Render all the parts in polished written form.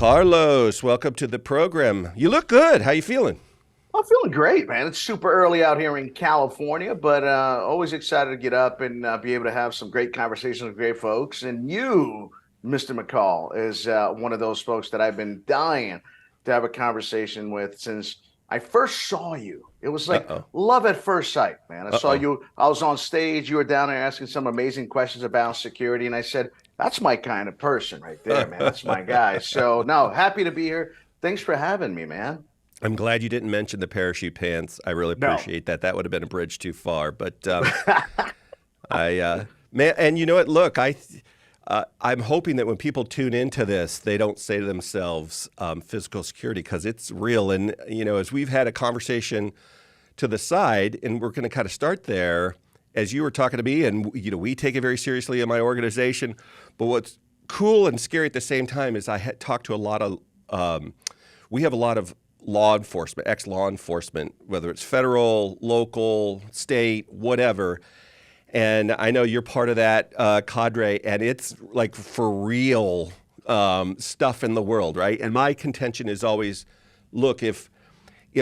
Carlos, welcome to the program. You look good. How you feeling? I'm feeling great, man. It's super early out here in California, but always excited to get up and be able to have some great conversations with great folks. And you, Mr. McCall, is one of those folks that I've been dying to have a conversation with since I first saw you. It was like Uh-oh. love at first sight, man. I saw Uh-oh. you. I was on stage. You were down there asking some amazing questions about security, and I said, "That's my kind of person right there, man. That's my guy." So, no, happy to be here. Thanks for having me, man. I'm glad you didn't mention the parachute pants. I really No. appreciate that. That would have been a bridge too far. But man, and you know what? Look, I'm hoping that when people tune into this, they don't say to themselves physical security because it's real. And as we've had a conversation to the side, and we're going to kind of start there, as you were talking to me, and we take it very seriously in my organization. But what's cool and scary at the same time is I had talked to a lot of. We have a lot of law enforcement, ex-law enforcement, whether it's federal, local, state, whatever. And I know you're part of that cadre, and it's like for real stuff in the world, right? And my contention is always, look, if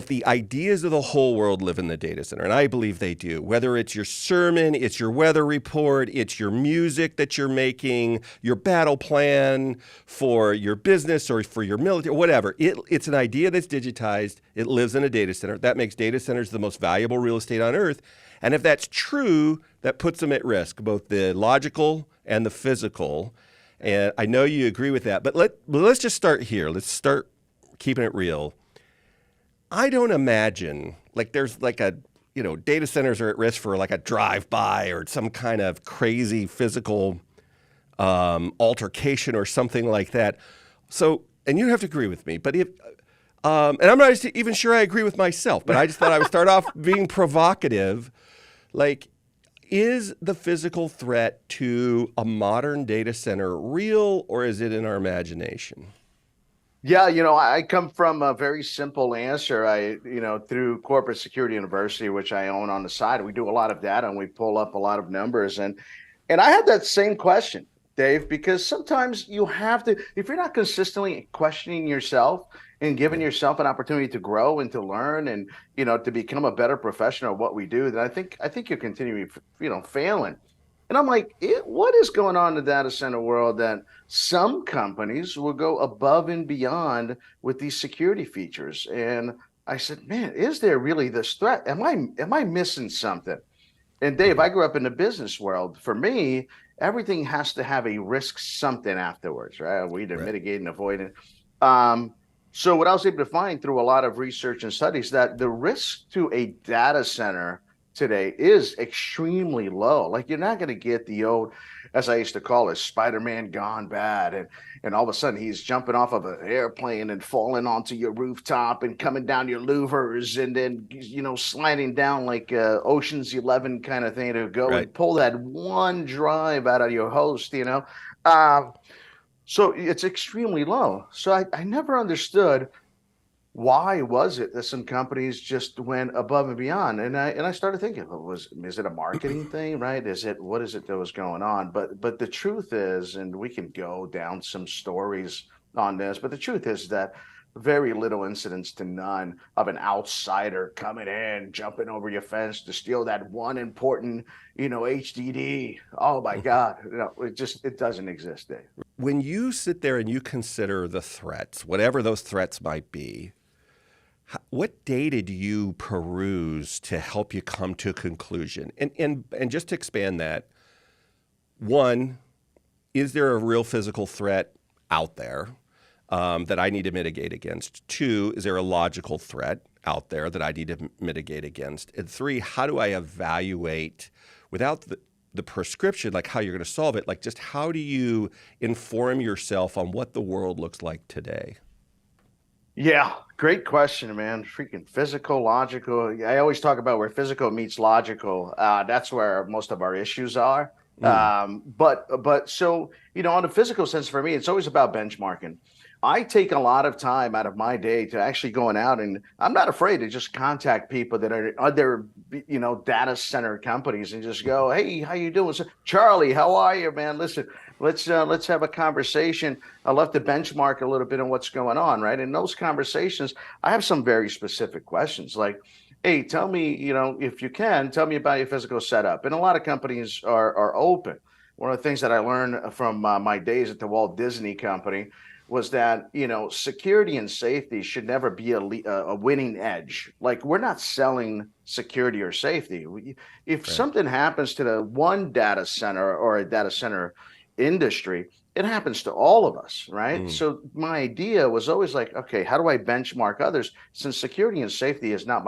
the ideas of the whole world live in the data center, and I believe they do, whether it's your sermon, it's your weather report, it's your music that you're making, your battle plan for your business or for your military, whatever, it's an idea that's digitized. It lives in a data center. That makes data centers the most valuable real estate on earth. And if that's true, that puts them at risk, both the logical and the physical. And I know you agree with that. But let's just start here. Let's start keeping it real. I don't imagine there's data centers are at risk for like a drive-by or some kind of crazy physical altercation or something like that. So, and you don't have to agree with me, but and I'm not even sure I agree with myself, but I just thought I would start off being provocative. Like, is the physical threat to a modern data center real, or is it in our imagination? Yeah, I come from a very simple answer. Through Corporate Security University, which I own on the side, we do a lot of data and we pull up a lot of numbers. And I had that same question, Dave, because sometimes you have to, if you're not consistently questioning yourself and giving yourself an opportunity to grow and to learn and, to become a better professional at what we do, then I think you're continuing, failing. And I'm like, what is going on in the data center world that some companies will go above and beyond with these security features? And I said, man, is there really this threat? Am I missing something? And Dave, I grew up in the business world. For me, everything has to have a risk something afterwards, right? We either Right. mitigate and avoid it. So what I was able to find through a lot of research and studies that the risk to a data center today is extremely low. Like you're not going to get the old, as I used to call it, Spider-Man gone bad, and all of a sudden he's jumping off of an airplane and falling onto your rooftop and coming down your louvers and then sliding down like Ocean's 11 kind of thing to go Right. and pull that one drive out of your host. Uh, so it's extremely low. So I never understood why was it that some companies just went above and beyond. And I started thinking, well, is it a marketing thing, right? What is it that was going on? But the truth is, and we can go down some stories on this, but the truth is that very little incidents to none of an outsider coming in, jumping over your fence to steal that one important, HDD. Oh my God. It doesn't exist, Dave. When you sit there and you consider the threats, whatever those threats might be, what data do you peruse to help you come to a conclusion? And just to expand that, one, is there a real physical threat out there that I need to mitigate against? Two, is there a logical threat out there that I need to mitigate against? And three, how do I evaluate without the prescription, like how you're going to solve it, like just how do you inform yourself on what the world looks like today? Yeah, great question, man. Freaking physical, logical. I always talk about where physical meets logical. That's where most of our issues are. Mm, But so on the physical sense, for me, it's always about benchmarking. I take a lot of time out of my day to actually going out, and I'm not afraid to just contact people that are other, data center companies and just go, "Hey, how you doing? So, Charlie, how are you, man? Listen, let's have a conversation. I love to benchmark a little bit on what's going on, right? In those conversations, I have some very specific questions like, "Hey, tell me, if you can, tell me about your physical setup." And a lot of companies are open. One of the things that I learned from my days at the Walt Disney Company was that security and safety should never be a winning edge. Like, we're not selling security or safety. If Right. something happens to the one data center or a data center industry, it happens to all of us, right? Mm, So my idea was always like, okay, how do I benchmark others? Since security and safety is not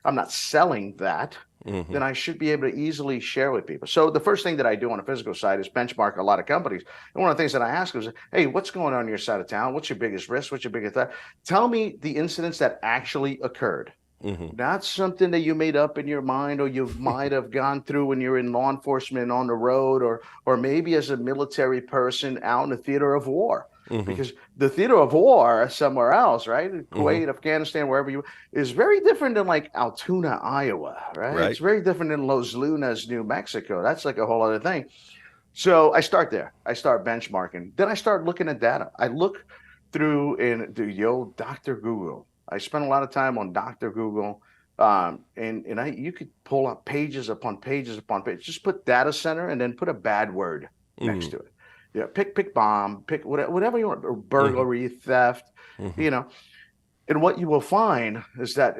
I'm not selling that, hmm then I should be able to easily share with people. So the first thing that I do on a physical side is benchmark a lot of companies. And one of the things that I ask is, hey, what's going on your side of town? What's your biggest risk? What's your biggest threat? Tell me the incidents that actually occurred. hmm Not something that you made up in your mind or you might have gone through when you're in law enforcement on the road, or maybe as a military person out in the theater of war. hmm Because the theater of war somewhere else, right? hmm Kuwait, Afghanistan, wherever you is very different than like Altoona, Iowa, right? It's Right. very different than Los Lunas, New Mexico. That's like a whole other thing. So I start there. I start benchmarking. Then I start looking at data. I look through in the old Dr. Google. I spent a lot of time on Dr. Google. And you could pull up pages upon pages upon pages. Just put data center and then put a bad word next hmm to it. Yeah, pick bomb, pick whatever you want, or hmm burglary, theft, hmm you know. And what you will find is that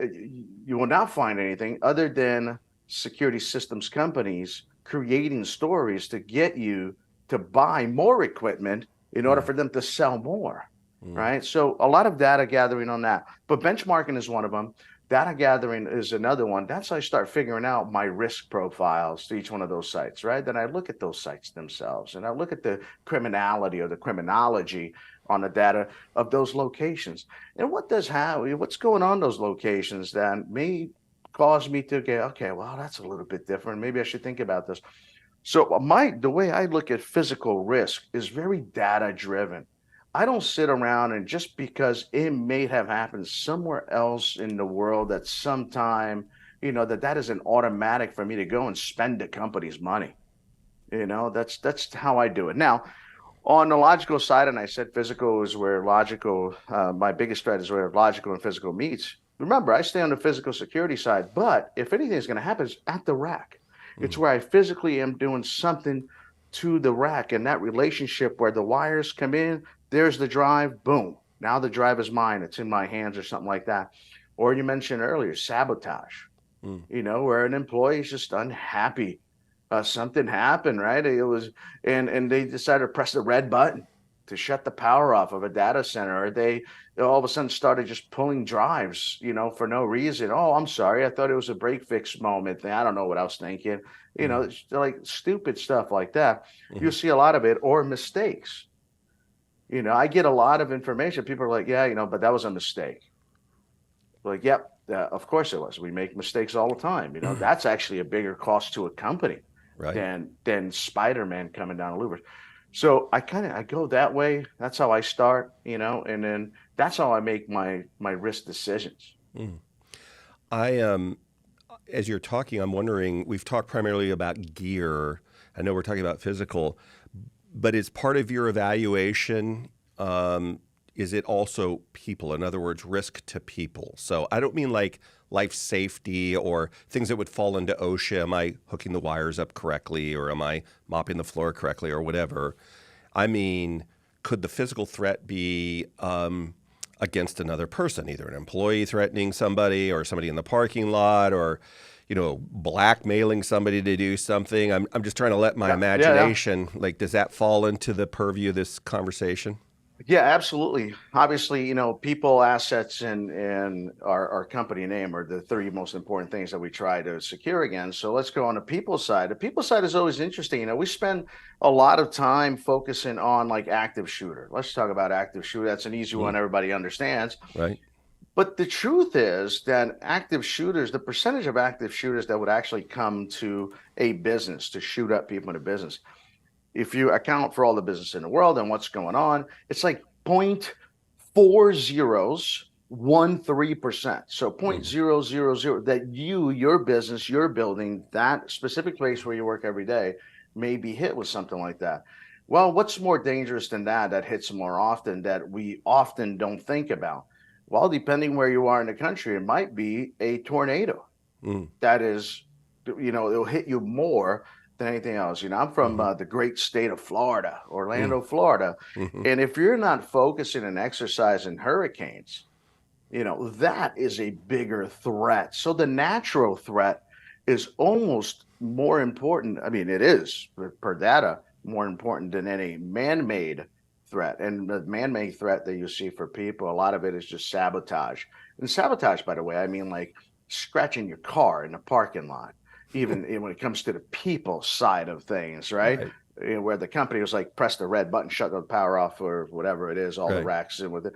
you will not find anything other than security systems companies creating stories to get you to buy more equipment in order for them to sell more, hmm right? So a lot of data gathering on that, but benchmarking is one of them. Data gathering is another one. That's how I start figuring out my risk profiles to each one of those sites, right? Then I look at those sites themselves and I look at the criminality or the criminology on the data of those locations. And what's going on in those locations that may cause me to get, okay, well, that's a little bit different. Maybe I should think about this. So the way I look at physical risk is very data driven. I don't sit around and just because it may have happened somewhere else in the world at some time, that isn't automatic for me to go and spend the company's money. That's how I do it. Now, on the logical side, and I said physical is where logical, my biggest threat is where logical and physical meets. Remember, I stay on the physical security side, but if anything is going to happen, it's at the rack. It's hmm where I physically am doing something to the rack, and that relationship where the wires come in, there's the drive, boom. Now the drive is mine. It's in my hands or something like that. Or you mentioned earlier, sabotage, where an employee is just unhappy. Something happened, right? It was, and they decided to press the red button to shut the power off of a data center. Or they all of a sudden started just pulling drives, for no reason. Oh, I'm sorry, I thought it was a break fix moment thing. I don't know what I was thinking. hmm It's like stupid stuff like that. hmm You'll see a lot of it, or mistakes. I get a lot of information. People are like, yeah, but that was a mistake. Like, yep, of course it was. We make mistakes all the time. That's actually a bigger cost to a company Right. than Spider-Man coming down the louvers. So I go that way. That's how I start, and then that's how I make my risk decisions. Mm. I as you're talking, I'm wondering. We've talked primarily about gear. I know we're talking about physical, but is part of your evaluation? Is it also people? In other words, risk to people. So I don't mean like life safety or things that would fall into OSHA. Am I hooking the wires up correctly, or am I mopping the floor correctly, or whatever? I mean, could the physical threat be against another person, either an employee threatening somebody, or somebody in the parking lot, or blackmailing somebody to do something? I'm just trying to let my Yeah, yeah, yeah. imagination, like, does that fall into the purview of this conversation? Yeah, absolutely. Obviously, people, assets, and our company name are the three most important things that we try to secure against. So let's go on the people side. The people side is always interesting. We spend a lot of time focusing on like active shooter. Let's talk about active shooter. That's an easy one Mm, everybody understands. right. But the truth is that active shooters, the percentage of active shooters that would actually come to a business to shoot up people in a business, if you account for all the business in the world and what's going on, it's like four zeros, 1 3%. So point Mhm. zero zero zero that your business, your building, that specific place where you work every day may be hit with something like that. Well, what's more dangerous than that, that hits more often, that we often don't think about? Well, depending where you are in the country, it might be a tornado Mm. that is, it'll hit you more than anything else. I'm from Mhm. the great state of Florida, Mm. Orlando, Florida. Mhm. And if you're not focusing and exercising hurricanes, that is a bigger threat. So the natural threat is almost more important. I mean, it is per data more important than any man-made threat. And the man-made threat that you see for people, a lot of it is just sabotage. And sabotage, by the way, I mean like scratching your car in the parking lot, even when it comes to the people side of things, right? Right. Where the company was like, press the red button, shut the power off, or whatever it is, all the Right. racks in with it.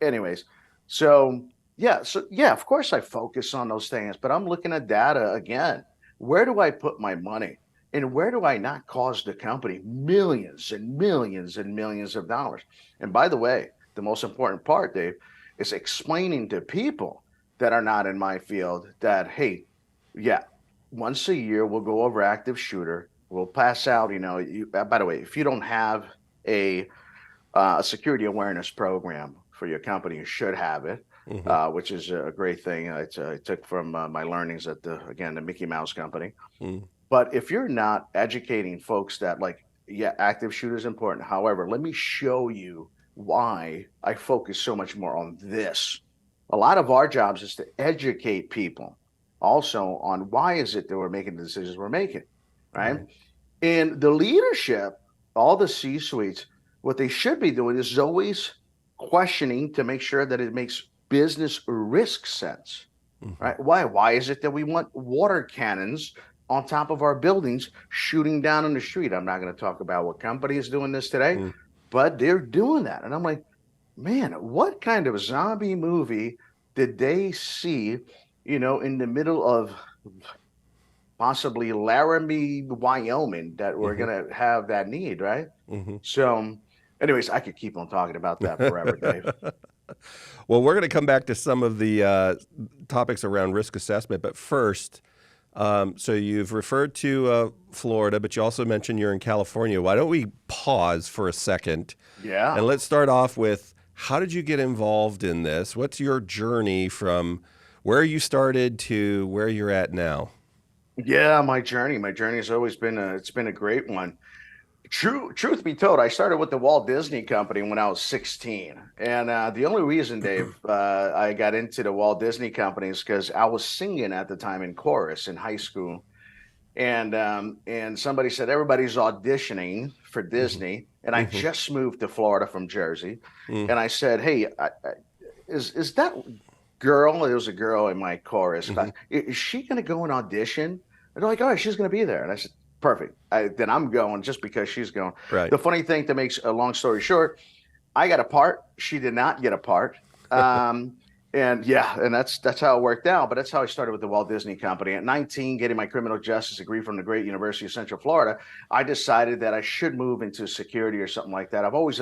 Anyways, so of course I focus on those things, but I'm looking at data again. Where do I put my money? And where do I not cause the company millions and millions and millions of dollars? And by the way, the most important part, Dave, is explaining to people that are not in my field that, hey, yeah, once a year we'll go over active shooter. We'll pass out, by the way, if you don't have a security awareness program for your company. You should have it, Mhm. which is a great thing. I took from my learnings at the Mickey Mouse Company. Mm. But if you're not educating folks that, like, yeah, active shooter is important. However, let me show you why I focus so much more on this. A lot of our jobs is to educate people also on why is it that we're making the decisions we're making, right? Right. And the leadership, all the C suites, what they should be doing is always questioning to make sure that it makes business risk sense, Mhm. right? Why? Why is it that we want water cannons on top of our buildings shooting down in the street? I'm not going to talk about what company is doing this today, Mm. but they're doing that. And I'm like, man, what kind of zombie movie did they see, in the middle of possibly Laramie, Wyoming, that we're Mhm. gonna have that need, right? Mhm. So, anyways, I could keep on talking about that forever, Dave. Well, we're going to come back to some of the topics around risk assessment, but first, so you've referred to Florida, but you also mentioned you're in California. Why don't we pause for a second Yeah. and let's start off with how did you get involved in this? What's your journey from where you started to where you're at now? Yeah, my journey has always been it's been a great one. Truth be told, I started with the Walt Disney Company when I was 16. And the only reason, Dave, I got into the Walt Disney Company is because I was singing at the time in chorus in high school. And somebody said everybody's auditioning for Hmm. Disney. And I Hmm. just moved to Florida from Jersey. Hmm. And I said, hey, is that girl? It was a girl in my chorus class. Hmm. Is she going to go and audition? And they're like, oh, she's going to be there. And I said, perfect. Then I'm going just because she's going. Right. The funny thing, to make a long story short, I got a part. She did not get a part. Um, and yeah, and that's how it worked out. But that's how I started with the Walt Disney Company. At 19, getting my criminal justice degree from the great University of Central Florida, I decided that I should move into security or something like that. I've always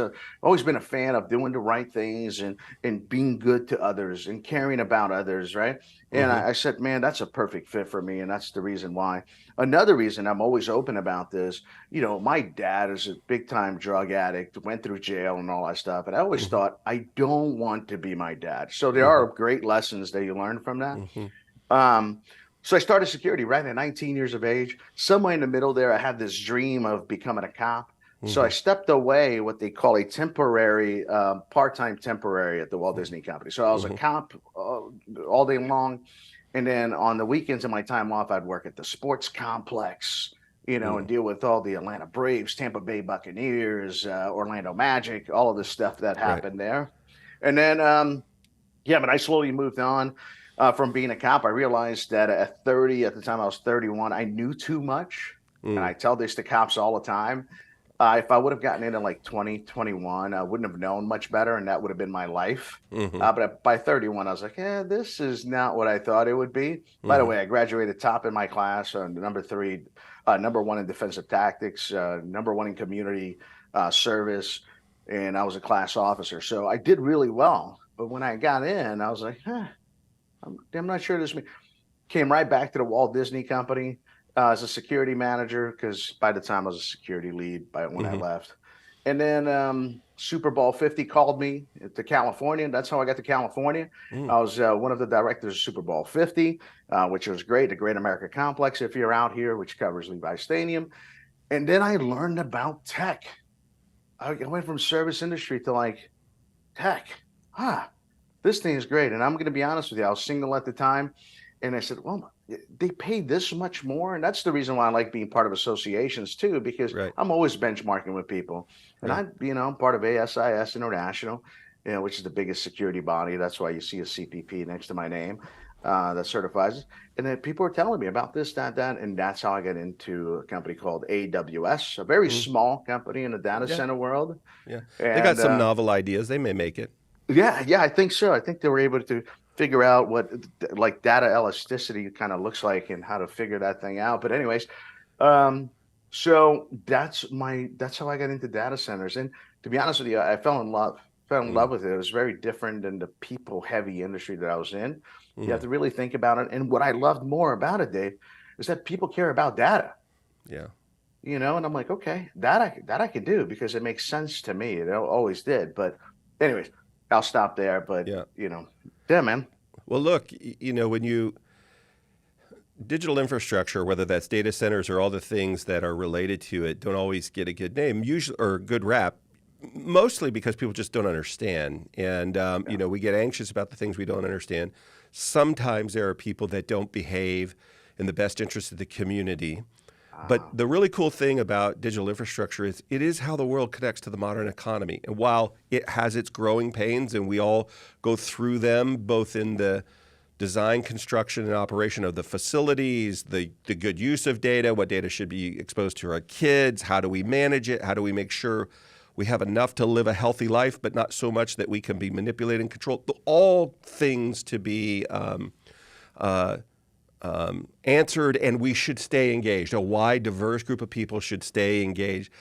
been a fan of doing the right things and being good to others and caring about others, right? And Hmm. I said, man, that's a perfect fit for me, and that's the reason why. Another reason I'm always open about this, my dad is a big time drug addict, went through jail and all that stuff. And I always Hmm. thought, I don't want to be my dad. So there Hmm. are great lessons that you learn from that. Hmm. Um, so I started security right at 19 years of age. Somewhere in the middle there, I had this dream of becoming a cop. So I Hmm. stepped away, what they call a temporary, part-time temporary at the Walt Disney Company. So I was a Hmm. cop all day long. And then on the weekends and my time off, I'd work at the sports complex, and Hmm. deal with all the Atlanta Braves, Tampa Bay Buccaneers, Orlando Magic, all of the stuff that Right. happened there. And then, yeah, but I slowly moved on from being a cop. I realized that at 30, at the time I was 31, I knew too much. And Mm. I tell this to cops all the time. If I would have gotten into like 2021, I wouldn't have known much better, and that would have been my life. Hmm. But by 31, I was like, yeah, this is not what I thought it would be. By the Hmm. way, I graduated top in my class, number three, number one in defensive tactics, number one in community service. and I was a class officer. So I did really well. But when I got in, I was like, I'm not sure this. Came right back to the Walt Disney Company as a security manager because by the time I was a security lead by when I Hmm. left. And then Super Bowl 50 called me to California. That's how I got to California. Mm. I was one of the directors of Super Bowl 50, which was great, the Great America Complex, if you're out here, which covers Levi Stadium. And then I learned about tech. I went from service industry to like tech. Huh, this thing is great. And I'm going to be honest with you, I was single at the time. And I said, well, they pay this much more. And that's the reason why I like being part of associations too, because Right. I'm always benchmarking with people. And Right. I'm part of ASIS International, which is the biggest security body. That's why you see a CPP next to my name that certifies it. And then people are telling me about this, that. And that's how I got into a company called AWS, a very Mm. small company in the data Yeah. center world. Yeah. They got And some novel ideas. They may make it. yeah, I think so. I think they were able to figure out what like data elasticity kind of looks like and how to figure that thing out. But anyways, um, so that's how I got into data centers. And to be honest with you, I fell in love Mm. with it. It was very different than the people heavy industry that I was in. You have Mm. to really think about it. And what I loved more about it, Dave, is that people care about data. Yeah. And I'm like, okay, that I could do because it makes sense to me. It always did. But anyways, I'll stop there. But Yeah. yeah, man. Well, look, when you digital infrastructure, whether that's data centers or all the things that are related to it, don't always get a good name, usually or a good rap, mostly because people just don't understand. And Yeah. we get anxious about the things we don't understand. Sometimes there are people that don't behave in the best interest of the community. But Ah, the really cool thing about digital infrastructure is it is how the world connects to the modern economy. And while it has its growing pains, and we all go through them, both in the design, construction, and operation of the facilities, the good use of data, what data should be exposed to our kids, how do we manage it, how do we make sure we have enough to live a healthy life, but not so much that we can be manipulated and controlled. All things to be uh, answered, and we should stay engaged. A wide, diverse group of people should stay engaged.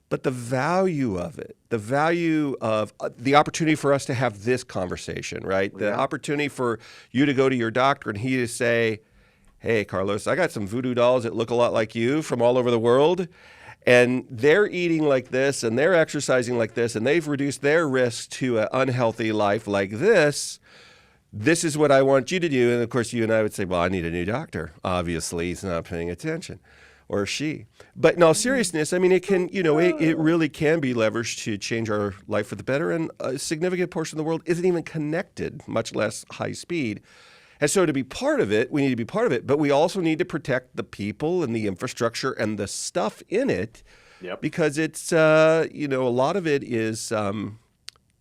But the value of it, the value of the opportunity for us to have this conversation, right? The yeah. opportunity for you to go to your doctor and he to say, hey, Carlos, I got some voodoo dolls that look a lot like you from all over the world. And they're eating like this and they're exercising like this and they've reduced their risk to an unhealthy life like this. This is what I want you to do. And of course, you and I would say, well, I need a new doctor. Obviously, he's not paying attention, or she. But in all seriousness, I mean, it can, it really can be leveraged to change our life for the better. And a significant portion of the world isn't even connected, much less high speed. And so to be part of it, we need to be part of it. But we also need to protect the people and the infrastructure and the stuff in it Yep. because it's, a lot of it is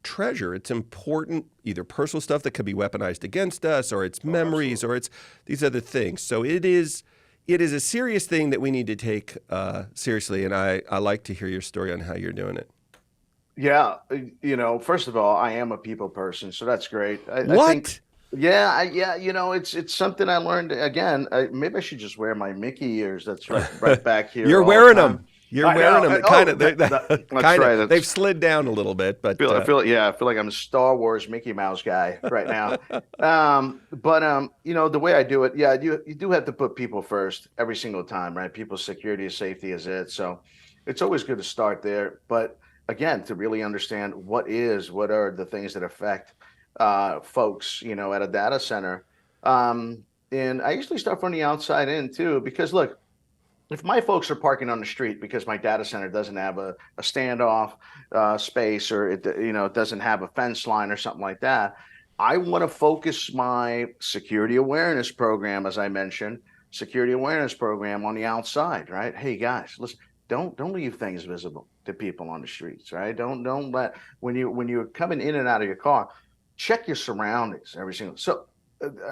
treasure. It's important, either personal stuff that could be weaponized against us, or it's Oh, memories, absolutely. or it's these other things. So it is a serious thing that we need to take seriously. And I like to hear your story on how you're doing it. Yeah. First of all, I am a people person, so that's great. I think, What? yeah, yeah. It's something I learned again. Maybe I should just wear my Mickey ears. That's right back here You're all the wearing time. them. You're I wearing know. them. Kind Oh, of, that's kind right. of. They've slid down a little bit, but I feel like I'm a Star Wars Mickey Mouse guy right now. But the way I do it, yeah, you do have to put people first every single time, right? People's security and safety is it. So it's always good to start there. But again, to really understand what are the things that affect folks, at a data center. And I usually start from the outside in too, because look, if my folks are parking on the street because my data center doesn't have a standoff space, or it doesn't have a fence line or something like that, I want to focus my security awareness program, as I mentioned, security awareness program on the outside, right? Hey guys, listen, don't leave things visible to people on the streets, right? Don't let when you're coming in and out of your car, check your surroundings every single. So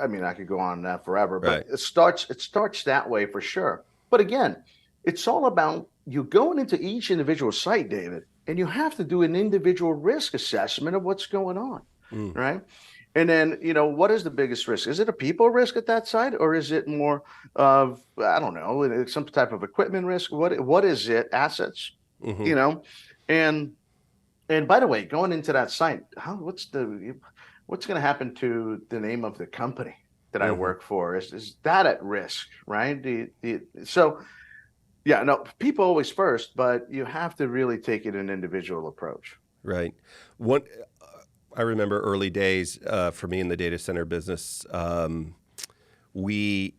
I mean, I could go on that forever, but right. it starts that way for sure. But again, it's all about you going into each individual site, David, and you have to do an individual risk assessment of what's going on, Mm. right? And then, what is the biggest risk? Is it a people risk at that site, or is it more of, I don't know, some type of equipment risk? What is it? Assets, Hmm. you know? And And by the way, going into that site, what's going to happen to the name of the company that I Hmm. work for? Is that at risk, right? So yeah, no, people always first, but you have to really take it an individual approach. Right. One, I remember early days for me in the data center business. We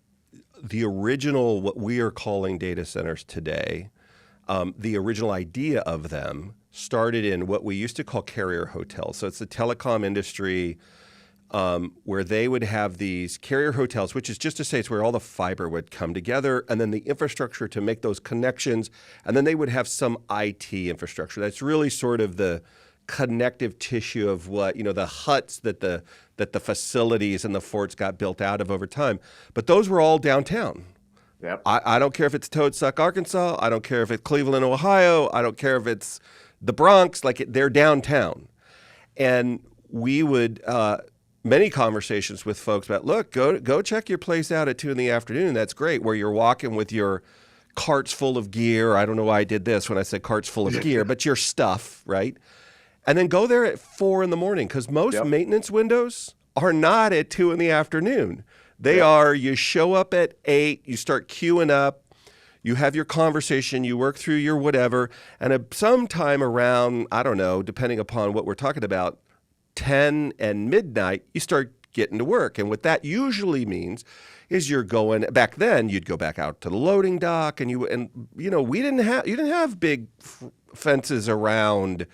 the original what we are calling data centers today, the original idea of them started in what we used to call carrier hotels. So it's the telecom industry, where they would have these carrier hotels, which is just to say it's where all the fiber would come together and then the infrastructure to make those connections. And then they would have some IT infrastructure. That's really sort of the connective tissue of what, the huts that the facilities and the forts got built out of over time. But those were all downtown. Yep. I don't care if it's Toadsuck, Arkansas. I don't care if it's Cleveland, Ohio. I don't care if it's the Bronx. They're downtown. And we would many conversations with folks about, look, go check your place out at 2 in the afternoon. That's great. Where you're walking with your carts full of gear. I don't know why I did this when I said carts full of gear, but your stuff, right? And then go there at 4 in the morning because most Yep. maintenance windows are not at 2 in the afternoon. They Yep. are, you show up at 8, you start queuing up, you have your conversation, you work through your whatever, and sometime around, I don't know, depending upon what we're talking about, 10 and midnight, you start getting to work. And what that usually means is you're going back then, you'd go back out to the loading dock we you didn't have big fences around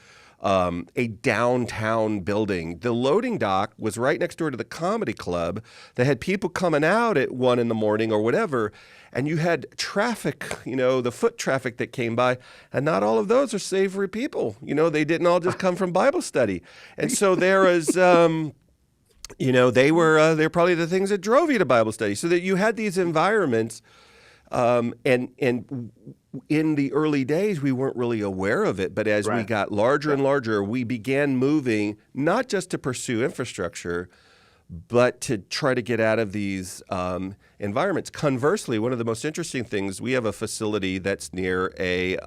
a downtown building. The loading dock was right next door to the comedy club. They had people coming out at 1 in the morning or whatever, and you had traffic, the foot traffic that came by, and not all of those are savory people. They didn't all just come from Bible study, and so there was. They're probably the things that drove you to Bible study, so that you had these environments, and in the early days, we weren't really aware of it. But as we Right. got larger Yep. and larger, we began moving not just to pursue infrastructure, but to try to get out of these environments. Conversely, one of the most interesting things, we have a facility that's near like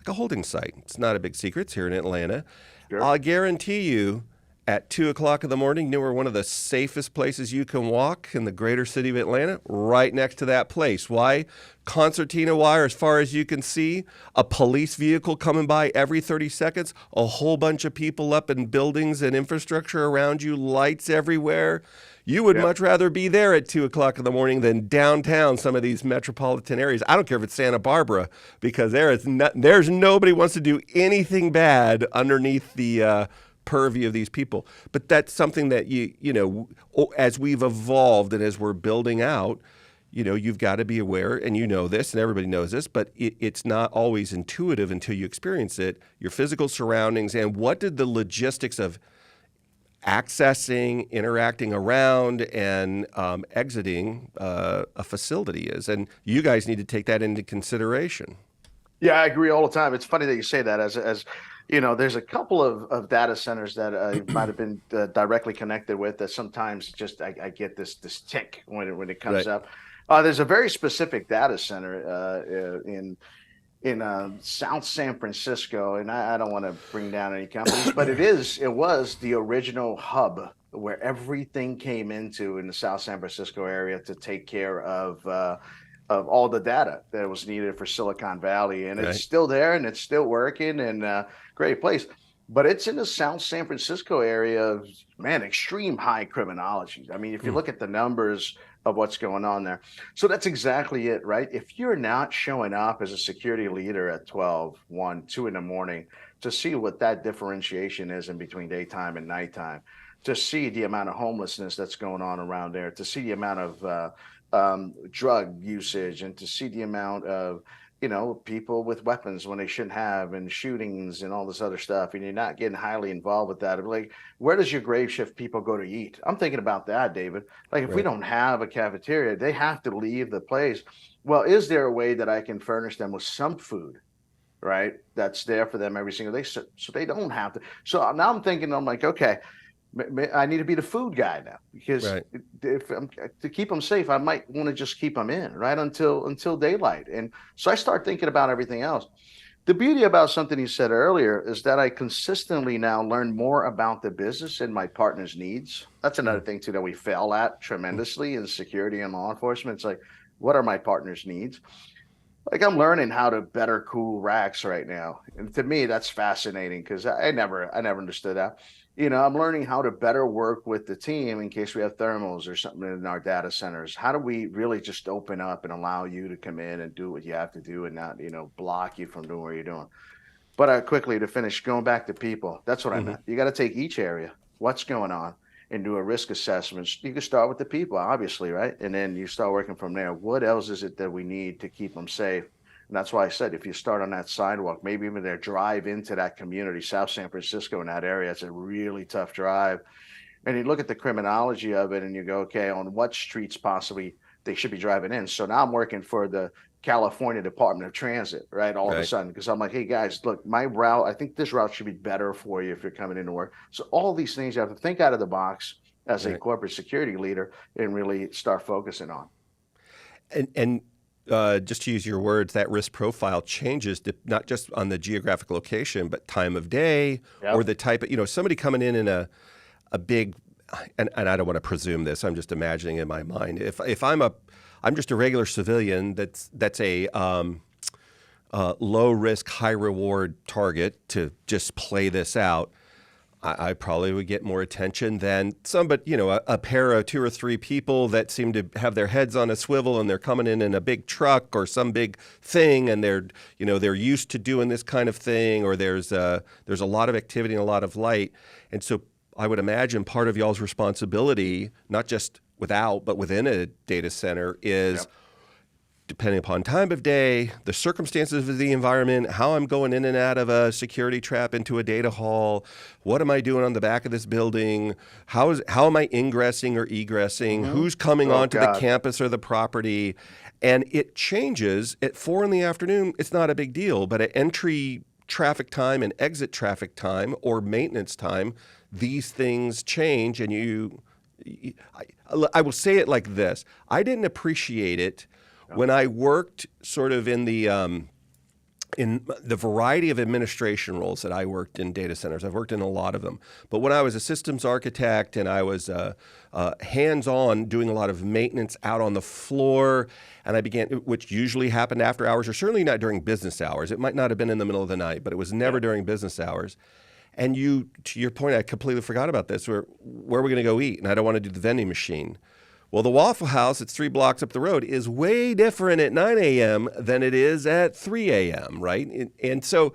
a holding site. It's not a big secret. It's here in Atlanta. Sure. I guarantee you, at 2 o'clock in the morning, you know where one of the safest places you can walk in the greater city of Atlanta? Right next to that place. Why? Concertina wire as far as you can see, a police vehicle coming by every 30 seconds, a whole bunch of people up in buildings and infrastructure around you, lights everywhere. You would Yep. much rather be there at 2 o'clock in the morning than downtown, some of these metropolitan areas. I don't care if it's Santa Barbara, because there's nobody wants to do anything bad underneath the purview of these people. But that's something that as we've evolved and as we're building out, you've got to be aware, and this, and everybody knows this, but it's not always intuitive until you experience it. Your physical surroundings and what did the logistics of accessing, interacting around, and exiting a facility is. And you guys need to take that into consideration. Yeah, I agree all the time. It's funny that you say that. As there's a couple of data centers that I might have been directly connected with that sometimes just I get this tick when it comes Right. up. There's a very specific data center in South San Francisco, and I don't want to bring down any companies, but it was the original hub where everything came into in the South San Francisco area to take care of all the data that was needed for Silicon Valley, and Right. it's still there and it's still working and great place. But it's in the South San Francisco area of, man, extreme high criminology. I mean, if you Mm. look at the numbers of what's going on there. So that's exactly it, right? If you're not showing up as a security leader at 12, 1, 2 in the morning to see what that differentiation is in between daytime and nighttime, to see the amount of homelessness that's going on around there, to see the amount of drug usage, and to see the amount of people with weapons when they shouldn't have, and shootings and all this other stuff, and you're not getting highly involved with that. Like, where does your grave shift people go to eat? I'm thinking about that, David. Like, if we Right. don't have a cafeteria, they have to leave the place. Well, is there a way that I can furnish them with some food, right? That's there for them every single day, so they don't have to. So now I'm thinking, I'm like, okay, I need to be the food guy now, because Right. if to keep them safe, I might want to just keep them in right until daylight. And so I start thinking about everything else. The beauty about something you said earlier is that I consistently now learn more about the business and my partner's needs. That's another Mm, thing too that we fail at mm, tremendously in security and law enforcement. It's like, what are my partner's needs? Like I'm learning how to better cool racks right now. And to me, that's fascinating because I never understood that. I'm learning how to better work with the team in case we have thermals or something in our data centers. How do we really just open up and allow you to come in and do what you have to do and not, block you from doing what you're doing? But quickly to finish, going back to people, that's what I mhm. meant. You got to take each area, what's going on, and do a risk assessment. You can start with the people, obviously, right? And then you start working from there. What else is it that we need to keep them safe? And that's why I said if you start on that sidewalk, maybe even their drive into that community, South San Francisco, in that area, it's a really tough drive. And you look at the criminology of it and you go, okay, on what streets possibly they should be driving in. So now I'm working for the California Department of Transit, right? All of a Right. sudden, because I'm like, hey guys, look, my route, I think this route should be better for you if you're coming into work. So all these things you have to think out of the box as a Right. corporate security leader and really start focusing on. And just to use your words, that risk profile changes not just on the geographic location, but time of day or Yep. the type of, somebody coming in a big, and I don't want to presume this, I'm just imagining in my mind. If I'm just a regular civilian that's a low risk, high reward target to just play this out, I probably would get more attention than a pair of two or three people that seem to have their heads on a swivel and they're coming in a big truck or some big thing and they're used to doing this kind of thing, or there's a lot of activity and a lot of light. And so I would imagine part of y'all's responsibility, not just without, but within a data center, is Yep. depending upon time of day, the circumstances of the environment, how I'm going in and out of a security trap into a data hall, what am I doing on the back of this building, how am I ingressing or egressing, Mm-hmm. who's coming Oh onto the God. campus or the property, and it changes at 4 in the afternoon. It's not a big deal, but at entry traffic time and exit traffic time or maintenance time, these things change, and I will say it like this: I didn't appreciate it Yep. when I worked sort of in the variety of administration roles that I worked in data centers. I've worked in a lot of them. But when I was a systems architect and I was hands-on doing a lot of maintenance out on the floor, and I began, which usually happened after hours or certainly not during business hours. It might not have been in the middle of the night, but it was never Yep. during business hours. And to your point, I completely forgot about this. Where are we going to go eat? And I don't want to do the vending machine. Well, the Waffle House, it's 3 blocks up the road, is way different at 9 a.m. than it is at 3 a.m., right? And so,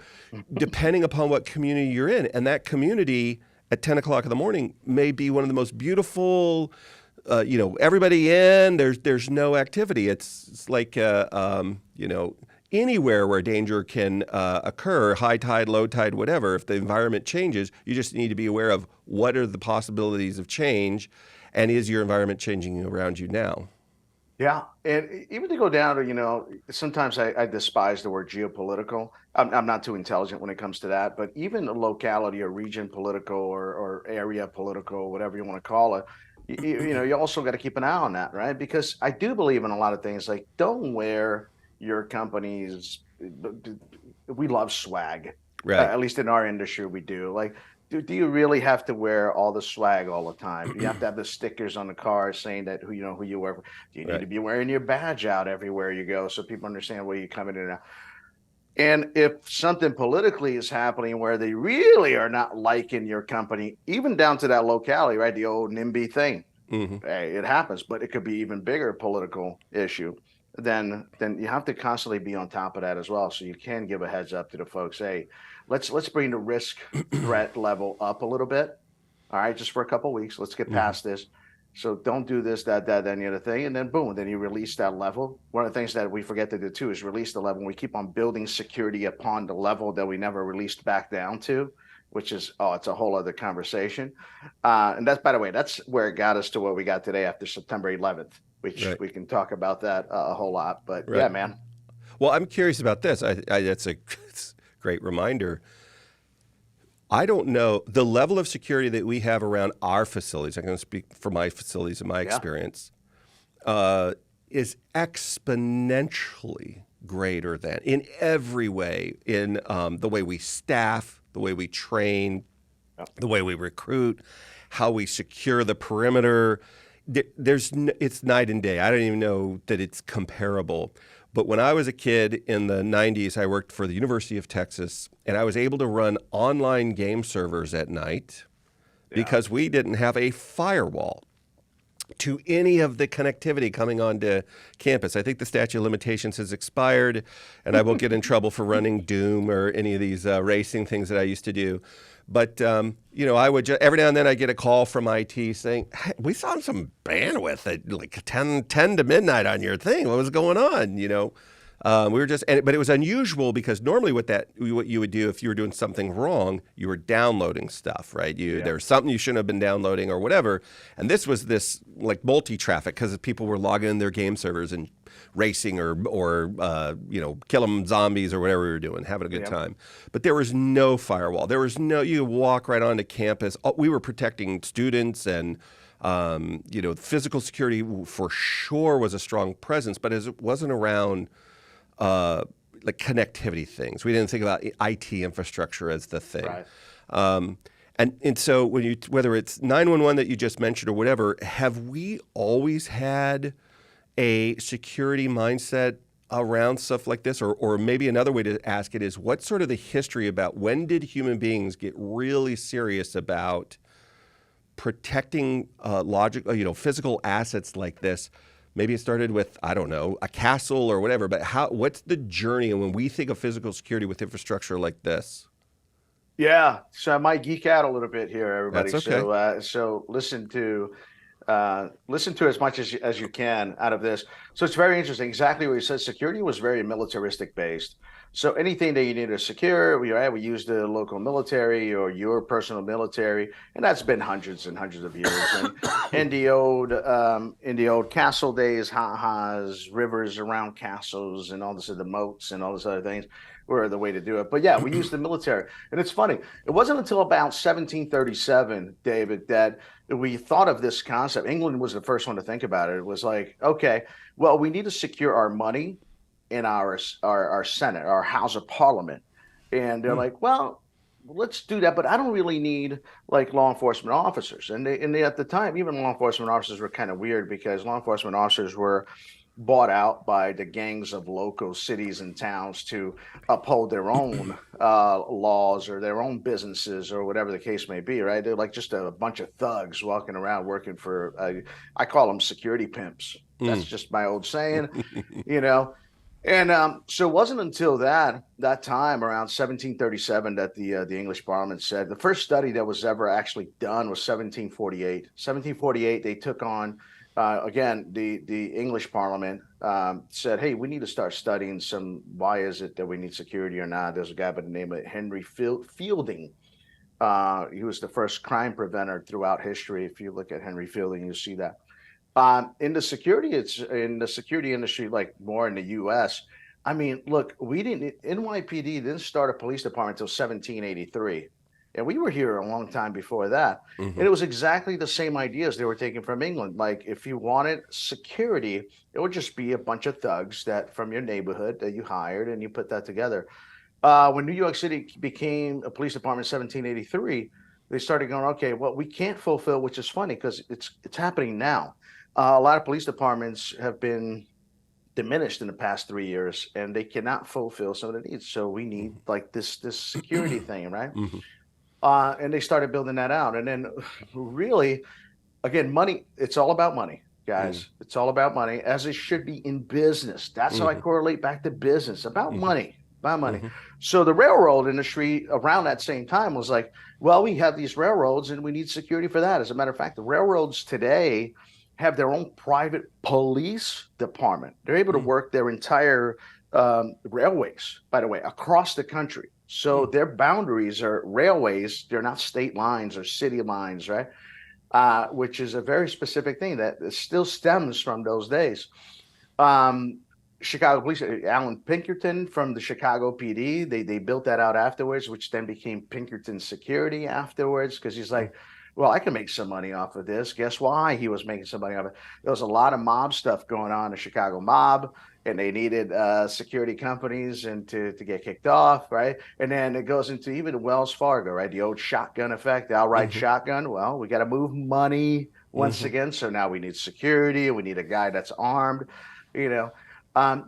depending upon what community you're in, and that community at 10 o'clock in the morning may be one of the most beautiful, everybody in, there's no activity. It's like, anywhere where danger can occur, high tide, low tide, whatever. If the environment changes, you just need to be aware of what are the possibilities of change, and is your environment changing around you now? Yeah, and even to go down to, sometimes I despise the word geopolitical. I'm not too intelligent when it comes to that, but even a locality or region political or area political, whatever you want to call it, you also got to keep an eye on that, right? Because I do believe in a lot of things like don't wear your company's. We love swag, Right, at least in our industry, we do. Like, do you really have to wear all the swag all the time? Do you have to have the stickers on the car saying that who you work for? Do you need to right, be wearing your badge out everywhere you go so people understand where you're coming in and out? And if something politically is happening where they really are not liking your company, even down to that locality, right? The old NIMBY thing, hmm hey, it happens, but it could be even bigger political issue. Then you have to constantly be on top of that as well. So you can give a heads up to the folks. Hey, let's bring the risk threat level up a little bit. All right, just for a couple of weeks. Let's get hmm past this. So don't do this, that, any other thing, and then boom, then you release that level. One of the things that we forget to do too is release the level. We keep on building security upon the level that we never released back down to, which is it's a whole other conversation. And that's, by the way, that's where it got us to what we got today after September 11th, which right, we can talk about that a whole lot. But yeah, right. man. Well, I'm curious about this. That's a it's a great reminder. I don't know the level of security that we have around our facilities. I'm going to speak for my facilities and my Yeah. experience. Is exponentially greater than in every way, in the way we staff, the way we train, the way we recruit, how we secure the perimeter. It's night and day. I don't even know that it's comparable. But when I was a kid in the 90s, I worked for the University of Texas, and I was able to run online game servers at night because we didn't have a firewall to any of the connectivity coming onto campus. I think the statute of limitations has expired, and I won't get in trouble for running Doom or any of these racing things that I used to do. But, I would every now and then I get a call from IT saying, hey, we saw some bandwidth at like 10 to midnight on your thing. What was going on? We were but it was unusual because normally what you would do if you were doing something wrong, you were downloading stuff, right? There was something you shouldn't have been downloading or whatever. And this was this like multi-traffic because people were logging in their game servers and racing or killing zombies or whatever we were doing, having a good time. But there was no firewall. You walk right onto campus. We were protecting students and physical security for sure was a strong presence, but as it wasn't around like connectivity things. We didn't think about IT infrastructure as the thing. Right. And so whether it's 911 that you just mentioned or whatever, have we always had a security mindset around stuff like this? Or maybe another way to ask it is, what's sort of the history about when did human beings get really serious about protecting physical assets like this? Maybe it started with, I don't know, a castle or whatever, but what's the journey when we think of physical security with infrastructure like this? Yeah, so I might geek out a little bit here, everybody. That's okay. So listen to as much as you can out of this. So it's very interesting. Exactly what you said. Security was very militaristic based. So anything that you needed to secure, we used the local military or your personal military, and that's been hundreds and hundreds of years. And in the old castle days, ha-has, rivers around castles, and all this, the moats and all this other things were the way to do it. But yeah, we used the military. And it's funny, it wasn't until about 1737, David, that we thought of this concept. England was the first one to think about it. It was like, okay, well, we need to secure our money in our Senate, our House of Parliament. And they're like, well, let's do that, but I don't really need like law enforcement officers. And they at the time, even law enforcement officers were kind of weird because law enforcement officers were bought out by the gangs of local cities and towns to uphold their own laws or their own businesses or whatever the case may be, right? They're like just a bunch of thugs walking around working for, I call them security pimps. That's just my old saying, And so it wasn't until that time, around 1737, that the English Parliament said the first study that was ever actually done was 1748. 1748, they took on, again, the English Parliament said, hey, we need to start studying why is it that we need security or not? There's a guy by the name of Henry Fielding. He was the first crime preventer throughout history. If you look at Henry Fielding, you'll see that. In the security industry, like more in the U.S. I mean, look, NYPD didn't start a police department until 1783, and we were here a long time before that. And it was exactly the same ideas they were taking from England. Like, if you wanted security, it would just be a bunch of thugs that from your neighborhood that you hired, and you put that together. When New York City became a police department in 1783, they started going, okay, well, we can't fulfill, which is funny because it's happening now. A lot of police departments have been diminished in the past 3 years, and they cannot fulfill some of the needs. So we need like this security thing, right? And they started building that out. And then really, again, money, it's all about money, guys. It's all about money, as it should be in business. That's how I correlate back to business, about money. So the railroad industry around that same time was like, well, we have these railroads and we need security for that. As a matter of fact, the railroads today have their own private police department. They're able to work their entire railways, by the way, across the country. So their boundaries are railways. They're not state lines or city lines, right? Which is a very specific thing that still stems from those days. Chicago Police, Alan Pinkerton from the Chicago PD, they built that out afterwards, which then became Pinkerton Security afterwards, because he's like, well, I can make some money off of this. Guess why he was making some money off of it? There was a lot of mob stuff going on, the Chicago mob, and they needed security companies and to get kicked off, right? And then it goes into even Wells Fargo, right? The old shotgun effect, the outright Hmm. shotgun. Well, we got to move money once Hmm. again, so now we need security. We need a guy that's armed, you know.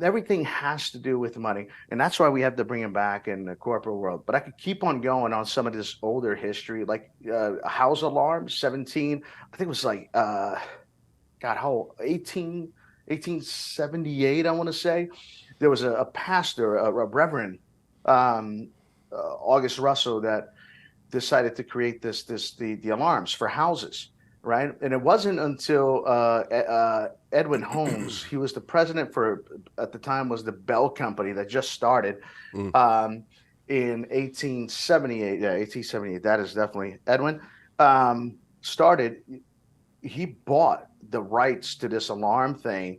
Everything has to do with money, and that's why we have to bring him back in the corporate world. But I could keep on going on some of this older history, like house alarm 17. I think it was like God, how 1878, I want to say. There was a pastor, a reverend, um, August Russell, that decided to create the alarms for houses, right? And it wasn't until Edwin Holmes, he was the president for at the time was the Bell Company that just started Mm. um, in 1878. Yeah, 1878. That is definitely Edwin. Started. He bought the rights to this alarm thing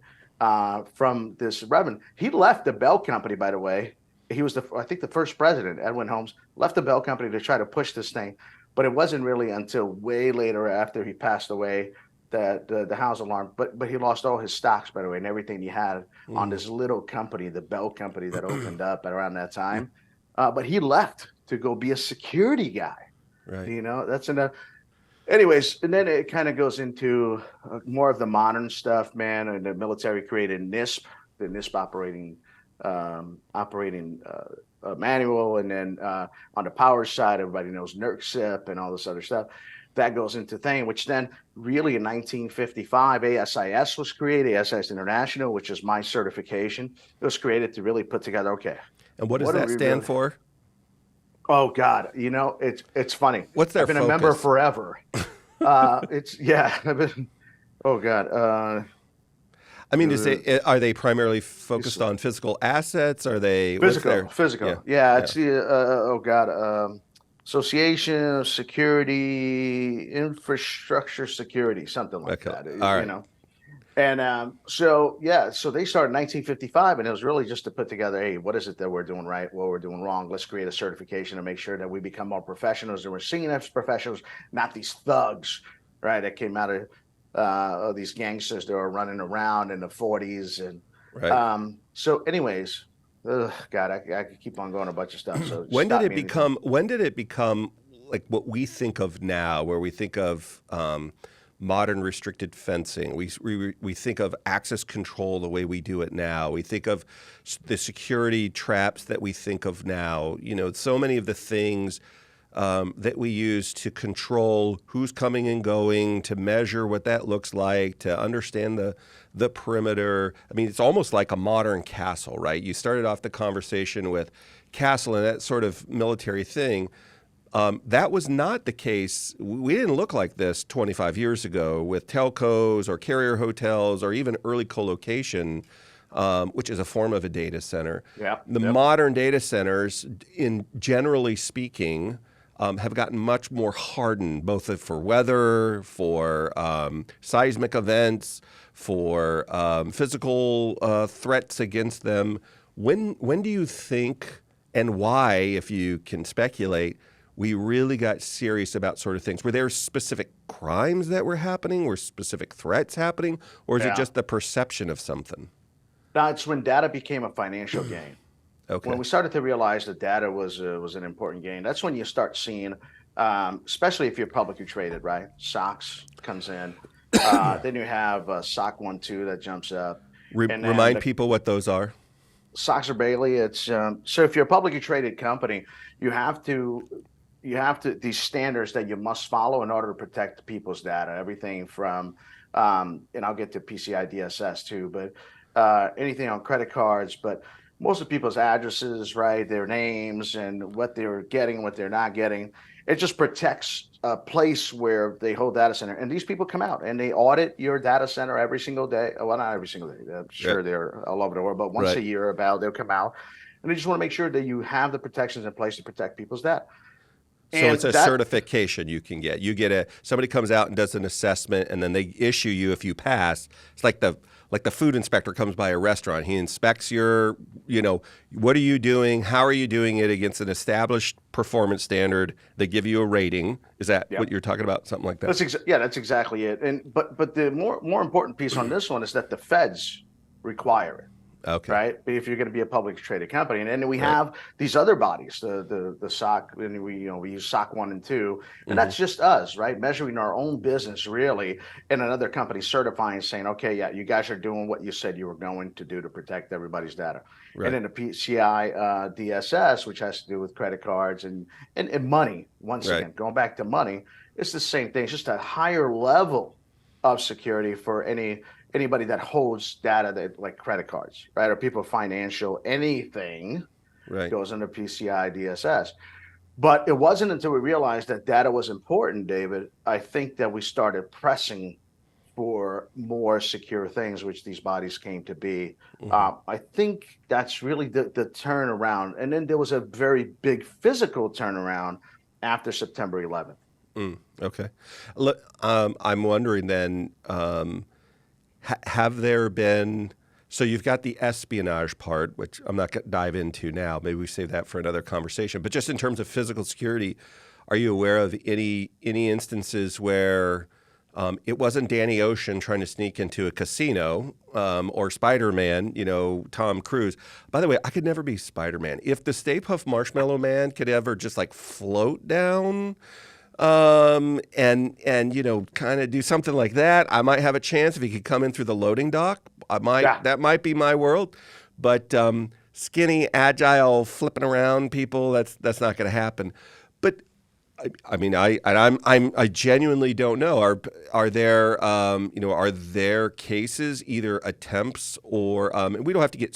from this reverend. He left the Bell Company, by the way. He was I think the first president, Edwin Holmes, left the Bell Company to try to push this thing, but it wasn't really until way later after he passed away that the house alarm. But he lost all his stocks, by the way, and everything he had on Mm. this little company, the Bell Company, that opened up at around that time. But he left to go be a security guy. Right. That's enough. Anyways, and then it kind of goes into more of the modern stuff, man. And the military created NISP, the NISP operating manual, and then on the power side, everybody knows NERCSIP and all this other stuff. That goes into thing, which then really in 1955, ASIS was created, ASIS International, which is my certification. It was created to really put together, okay, And what does what are that we stand really? for? Oh God, it's funny. What's their I've been a member focus? forever. It's yeah. I've been, oh God. I mean, Uh, are they primarily focused it's on physical assets? Are they, what's their, yeah, physical. Yeah, yeah. it's the oh God. Association of Security Infrastructure Security, something like Okay. that. All right. And so yeah, so they started in 1955, and it was really just to put together, hey, what is it that we're doing right, what we're doing wrong? Let's create a certification to make sure that we become more professionals, and we're seen as professionals, not these thugs, right? That came out of these gangsters that were running around in the 40s, and Right. so, anyways, God, I could keep on going a bunch of stuff. So stop me anytime. When did it become like what we think of now, where we think of modern restricted fencing? We think of access control the way we do it now. We think of the security traps that we think of now. You know, so many of the things that we use to control who's coming and going, to measure what that looks like, to understand the perimeter. I mean, it's almost like a modern castle, right? You started off the conversation with castle and that sort of military thing. That was not the case. We didn't look like this 25 years ago with telcos or carrier hotels or even early colocation, which is a form of a data center. Yeah. The Yep. modern data centers, in generally speaking, have gotten much more hardened, both for weather, for seismic events, for physical threats against them. When do you think, and why, if you can speculate, we really got serious about sort of things? Were there specific crimes that were happening? Were specific threats happening? Or is it Yeah. just the perception of something? That's when data became a financial gain. When Okay. we started to realize that data was an important gain, that's when you start seeing, especially if you're publicly traded, right? SOX comes in. Then you have SOC 1-2 that jumps up, and then Remind the people what those are. SOX or Bailey. It's so if you're a publicly traded company, you have to these standards that you must follow in order to protect people's data. Everything from and I'll get to PCI DSS too, but anything on credit cards, but most of people's addresses, right, their names and what they're getting, what they're not getting. It just protects a place where they hold data center. And these people come out and they audit your data center every single day. Well, not every single day. I'm Yeah. sure they're all over the world, but once Right. a year about they'll come out and they just want to make sure that you have the protections in place to protect people's data. So it's And a that certification you can get. You get somebody comes out and does an assessment, and then they issue you if you pass. It's like the food inspector comes by a restaurant. He inspects your, what are you doing? How are you doing it against an established performance standard? They give you a rating. Is that yeah. what you're talking about? Something like that? That's exactly it. And but the more important piece on this one is that the feds require it. Okay. right? If you're going to be a publicly traded company, and then we have these other bodies, the SOC, and we use SOC 1 and 2, and that's just us, right? Measuring our own business really, and another company certifying, saying, okay, yeah, you guys are doing what you said you were going to do to protect everybody's data. Right. And then the PCI DSS, which has to do with credit cards and money. Once again, going back to money, it's the same thing. It's just a higher level of security for anybody that holds data that like credit cards, right? Or people financial, anything goes under PCI DSS. But it wasn't until we realized that data was important, David, I think that we started pressing for more secure things, which these bodies came to be. I think that's really the turnaround. And then there was a very big physical turnaround after September 11th. Okay. Look, I'm wondering then, have there been, so you've got the espionage part, which I'm not going to dive into now. Maybe we save that for another conversation. But just in terms of physical security, are you aware of any instances where it wasn't Danny Ocean trying to sneak into a casino or Spider-Man, Tom Cruise? By the way, I could never be Spider-Man. If the Stay Puft Marshmallow Man could ever just like float down and kind of do something like that, I might have a chance. If he could come in through the loading dock, that might be my world. But skinny, agile, flipping around people, that's not going to happen. But I mean, I genuinely don't know. Are there cases, either attempts or and we don't have to get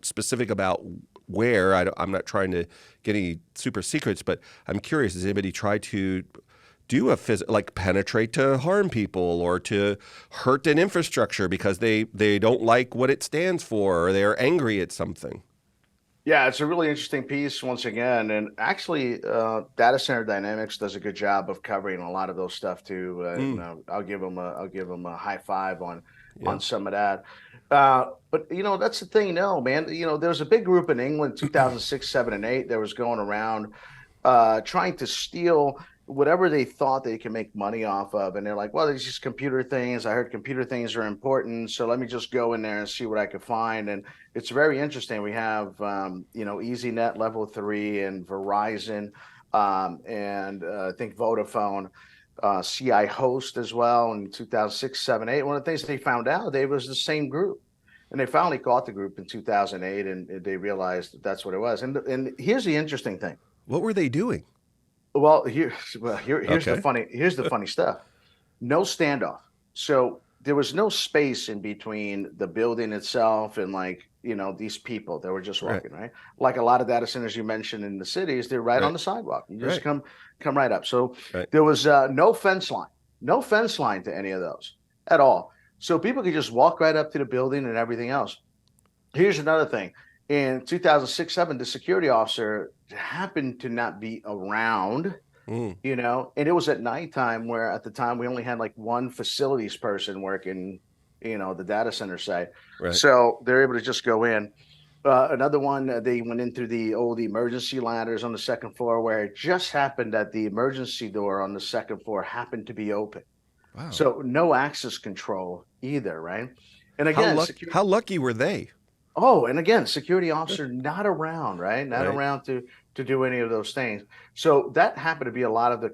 specific about where. I'm not trying to get any super secrets, but I'm curious. Has anybody tried to do like penetrate to harm people or to hurt an infrastructure because they don't like what it stands for or they're angry at something? Yeah, it's a really interesting piece once again, and actually, Data Center Dynamics does a good job of covering a lot of those stuff too. I'll give them a high five on some of that. But that's the thing, man. There was a big group in England, 2006, 7, and 8, that was going around trying to steal whatever they thought they can make money off of. And they're like, well, these just computer things. I heard computer things are important, so let me just go in there and see what I could find. And it's very interesting. We have, EasyNet Level 3 and Verizon, and I think Vodafone, CI Host as well in 2006, 7, 8. One of the things they found out, they was the same group. And they finally caught the group in 2008, and they realized that's what it was. And here's the interesting thing. What were they doing? Here's the funny stuff. No standoff. So there was no space in between the building itself and these people that were just walking, right? Like a lot of data centers you mentioned in the cities, they're right on the sidewalk. You just come right up. So there was no fence line to any of those at all. So people could just walk right up to the building and everything else. Here's another thing. In 2006, 7, the security officer happened to not be around, and it was at nighttime, where at the time we only had like one facilities person working, the data center site. So they're able to just go in. Another one, they went in through the old emergency ladders on the second floor, where it just happened that the emergency door on the second floor happened to be open. Wow. So no access control either, right? And again, how lucky were they? Oh, and again, security officer not around, right? Not around to do any of those things. So that happened to be a lot of the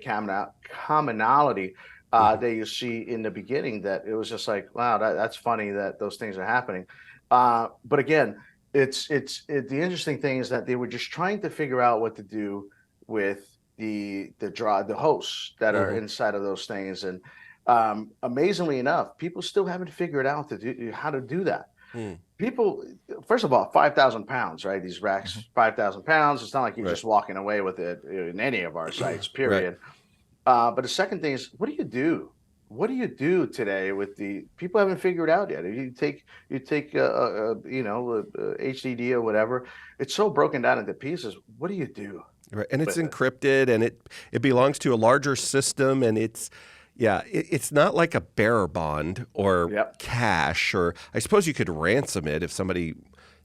commonality that you see in the beginning, that it was just like, wow, that's funny that those things are happening. But again, the interesting thing is that they were just trying to figure out what to do with the hosts that are inside of those things. And amazingly enough, people still haven't figured out how to do that. People, first of all, 5,000 pounds, right? These racks, 5,000 pounds. It's not like you're just walking away with it in any of our sites, period. But the second thing is, what do you do? What do you do today with the people haven't figured out yet? If you take HDD or whatever, it's so broken down into pieces. What do you do? Right, and it's encrypted, and it belongs to a larger system, and it's not like a bearer bond or cash, or I suppose you could ransom it if somebody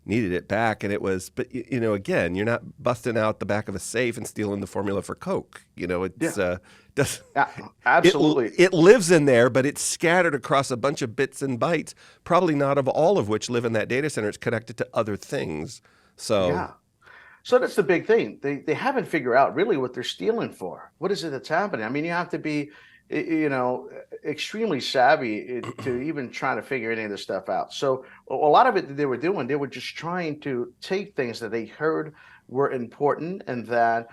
needed it back, and it was. But again, you're not busting out the back of a safe and stealing the formula for Coke. It's does. Absolutely. It lives in there, but it's scattered across a bunch of bits and bytes, probably not of all of which live in that data center. It's connected to other things. So Yeah. So that's the big thing. They haven't figured out really what they're stealing for. What is it that's happening? I mean, you have to be, extremely savvy to even try to figure any of this stuff out. So a lot of it that they were doing, they were just trying to take things that they heard were important and that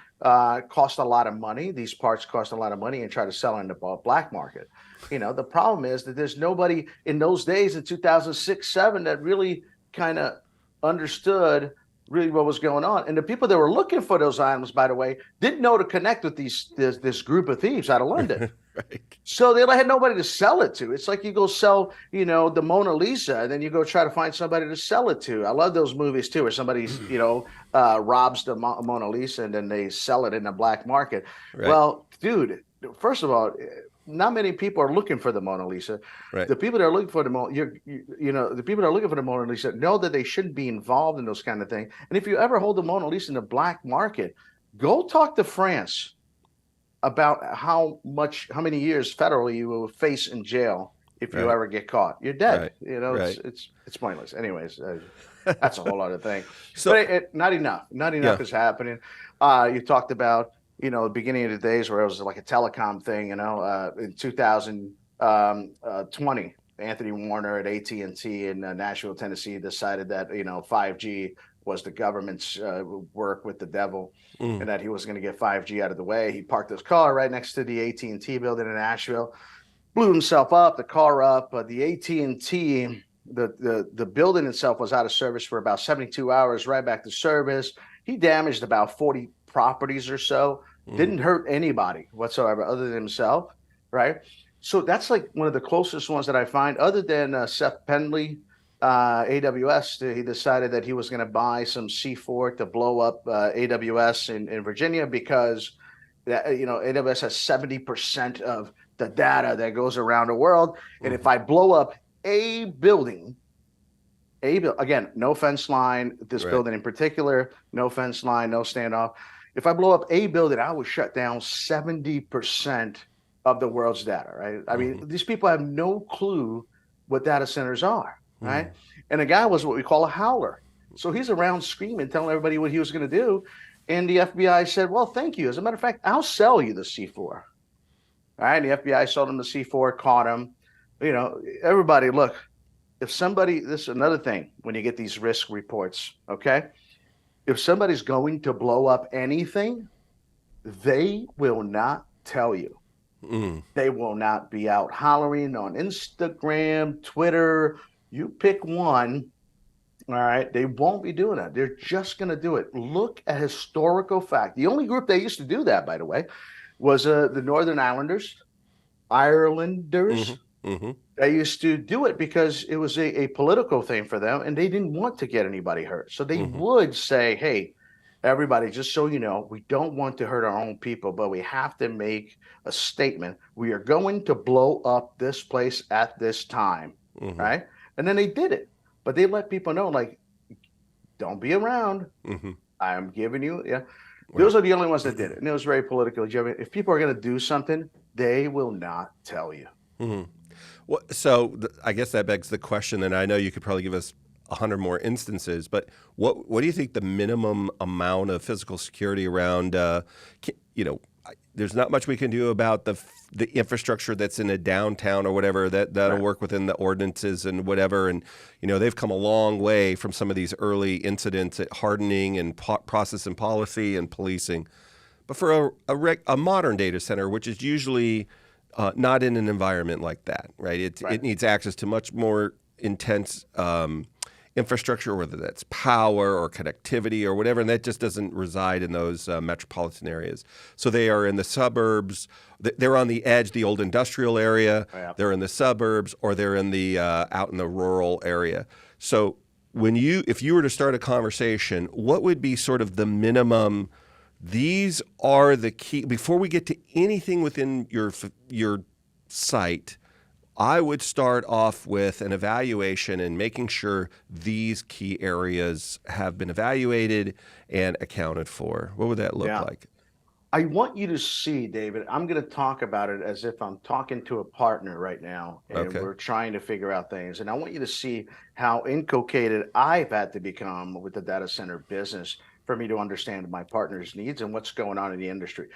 cost a lot of money. These parts cost a lot of money, and try to sell in the black market. The problem is that there's nobody in those days in 2006, 7 that really kind of understood really what was going on. And the people that were looking for those items, by the way, didn't know to connect with this group of thieves out of London. Right. So they had nobody to sell it to. It's like you go sell, the Mona Lisa, and then you go try to find somebody to sell it to. I love those movies too, where somebody, robs the Mona Lisa and then they sell it in the black market. Right. Well, dude, first of all, not many people are looking for the Mona Lisa. Right. The people that are looking for the the people that are looking for the Mona Lisa know that they shouldn't be involved in those kind of things. And if you ever hold the Mona Lisa in the black market, go talk to France about how many years federally you will face in jail if you ever get caught. You're dead. Right. It's pointless. Anyways, that's a whole other thing. So but not enough. Not enough is happening. You talked about the beginning of the days where it was like a telecom thing. In 2020, Anthony Warner at AT&T in Nashville, Tennessee, decided that 5G was the government's work with the devil, and that he was going to get 5G out of the way. He parked his car right next to the AT&T building in Nashville, blew himself up, the car up. The AT&T, the building itself was out of service for about 72 hours, right back to service. He damaged about 40 properties or so. Didn't hurt anybody whatsoever other than himself, right? So that's like one of the closest ones that I find, other than Seth Pendley, AWS. He decided that he was going to buy some C4 to blow up AWS in Virginia, because AWS has 70% of the data that goes around the world. And if I blow up a building, again, no fence line, this building in particular, no fence line, no standoff. If I blow up a building, I would shut down 70% of the world's data, right? I mean, these people have no clue what data centers are, right? And the guy was what we call a howler. So he's around screaming, telling everybody what he was going to do. And the FBI said, well, thank you. As a matter of fact, I'll sell you the C4. All right. And the FBI sold him the C4, caught him. Everybody, look, this is another thing when you get these risk reports, okay? If somebody's going to blow up anything, they will not tell you. They will not be out hollering on Instagram, Twitter. You pick one, all right? They won't be doing that. They're just going to do it. Look at historical fact. The only group that used to do that, by the way, was the Northern Islanders, Irelanders. They used to do it because it was a political thing for them, and they didn't want to get anybody hurt. So they would say, hey, everybody, just so you know, we don't want to hurt our own people, but we have to make a statement. We are going to blow up this place at this time, right? And then they did it. But they let people know, like, don't be around. I am giving you, Those are the only ones that did it. And it was very political. If people are going to do something, they will not tell you. Well, so I guess that begs the question, and I know you could probably give us 100 more instances, but what do you think the minimum amount of physical security around, there's not much we can do about the infrastructure that's in a downtown or whatever, that'll work within the ordinances and whatever. And, they've come a long way from some of these early incidents at hardening and process and policy and policing. But for a modern data center, which is usually not in an environment like that, right? It needs access to much more intense infrastructure, whether that's power or connectivity or whatever, and that just doesn't reside in those metropolitan areas. So they are in the suburbs. They're on the edge, the old industrial area. They're in the suburbs, or they're in the out in the rural area. So if you were to start a conversation, what would be sort of the minimum? These are the key, before we get to anything within your site, I would start off with an evaluation and making sure these key areas have been evaluated and accounted for. What would that look Yeah. like? I want you to see, David, I'm going to talk about it as if I'm talking to a partner right now and Okay. we're trying to figure out things. And I want you to see how inculcated I've had to become with the data center business for me to understand my partner's needs and what's going on in the industry.